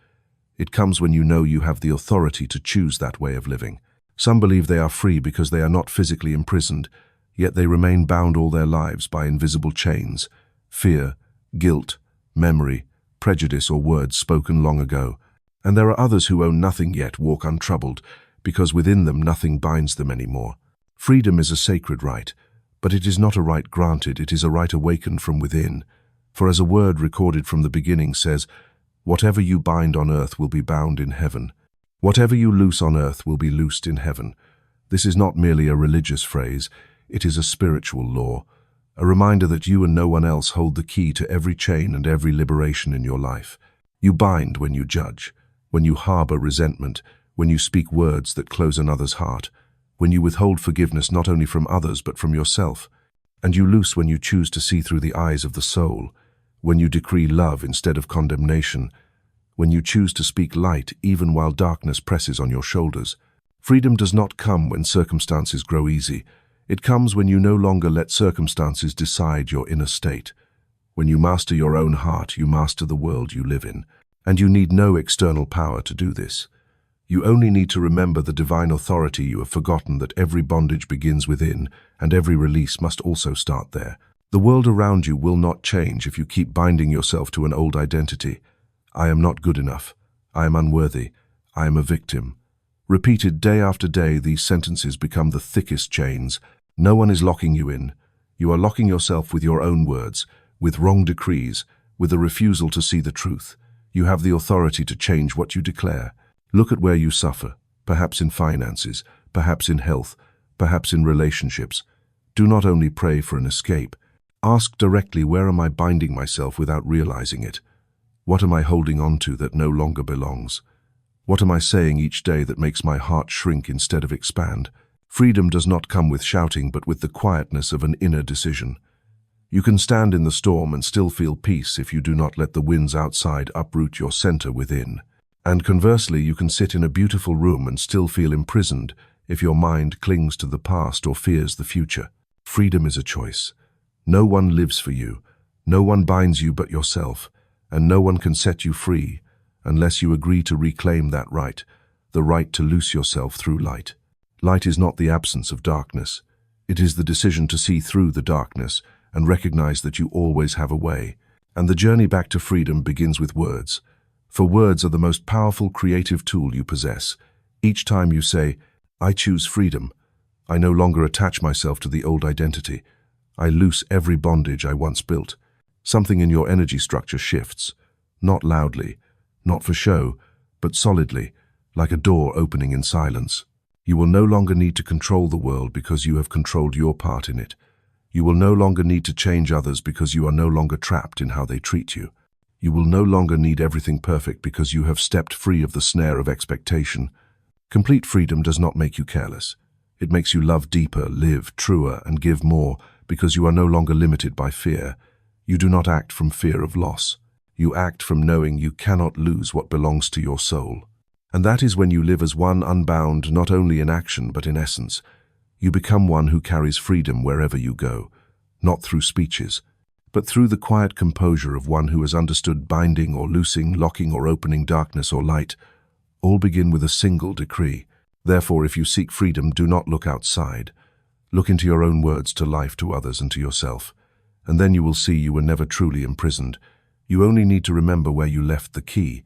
It comes when you know you have the authority to choose that way of living. Some believe they are free because they are not physically imprisoned, yet they remain bound all their lives by invisible chains, fear, guilt, memory, prejudice, or words spoken long ago. And there are others who own nothing yet walk untroubled, because within them nothing binds them anymore. Freedom is a sacred right, but it is not a right granted, it is a right awakened from within. For as a word recorded from the beginning says, whatever you bind on earth will be bound in heaven. Whatever you loose on earth will be loosed in heaven. This is not merely a religious phrase, it is a spiritual law, a reminder that you and no one else hold the key to every chain and every liberation in your life. You bind when you judge, when you harbor resentment, when you speak words that close another's heart, when you withhold forgiveness not only from others but from yourself, and you loose when you choose to see through the eyes of the soul, when you decree love instead of condemnation, when you choose to speak light even while darkness presses on your shoulders. Freedom does not come when circumstances grow easy. It comes when you no longer let circumstances decide your inner state. When you master your own heart, you master the world you live in, and you need no external power to do this. You only need to remember the divine authority. You have forgotten that every bondage begins within, and every release must also start there. The world around you will not change if you keep binding yourself to an old identity. I am not good enough. I am unworthy. I am a victim. Repeated day after day, these sentences become the thickest chains. No one is locking you in. You are locking yourself with your own words, with wrong decrees, with a refusal to see the truth. You have the authority to change what you declare. Look at where you suffer, perhaps in finances, perhaps in health, perhaps in relationships. Do not only pray for an escape. Ask directly, where am I binding myself without realizing it? What am I holding on to that no longer belongs? What am I saying each day that makes my heart shrink instead of expand? Freedom does not come with shouting, but with the quietness of an inner decision. You can stand in the storm and still feel peace if you do not let the winds outside uproot your center within. And conversely, you can sit in a beautiful room and still feel imprisoned if your mind clings to the past or fears the future. Freedom is a choice. No one lives for you. No one binds you but yourself, and no one can set you free unless you agree to reclaim that right, the right to loose yourself through light. Light is not the absence of darkness. It is the decision to see through the darkness and recognize that you always have a way. And the journey back to freedom begins with words. For words are the most powerful creative tool you possess. Each time you say, "I choose freedom," I no longer attach myself to the old identity. I loose every bondage I once built. Something in your energy structure shifts, not loudly, not for show, but solidly, like a door opening in silence. You will no longer need to control the world because you have controlled your part in it. You will no longer need to change others because you are no longer trapped in how they treat you. You will no longer need everything perfect because you have stepped free of the snare of expectation. Complete freedom does not make you careless. It makes you love deeper, live truer, and give more because you are no longer limited by fear. You do not act from fear of loss. You act from knowing you cannot lose what belongs to your soul. And that is when you live as one unbound, not only in action but in essence. You become one who carries freedom wherever you go, not through speeches, but through the quiet composure of one who has understood binding or loosing, locking or opening, darkness or light. All begin with a single decree. Therefore, if you seek freedom, do not look outside. Look into your own words, to life, to others, and to yourself. And then you will see you were never truly imprisoned. You only need to remember where you left the key,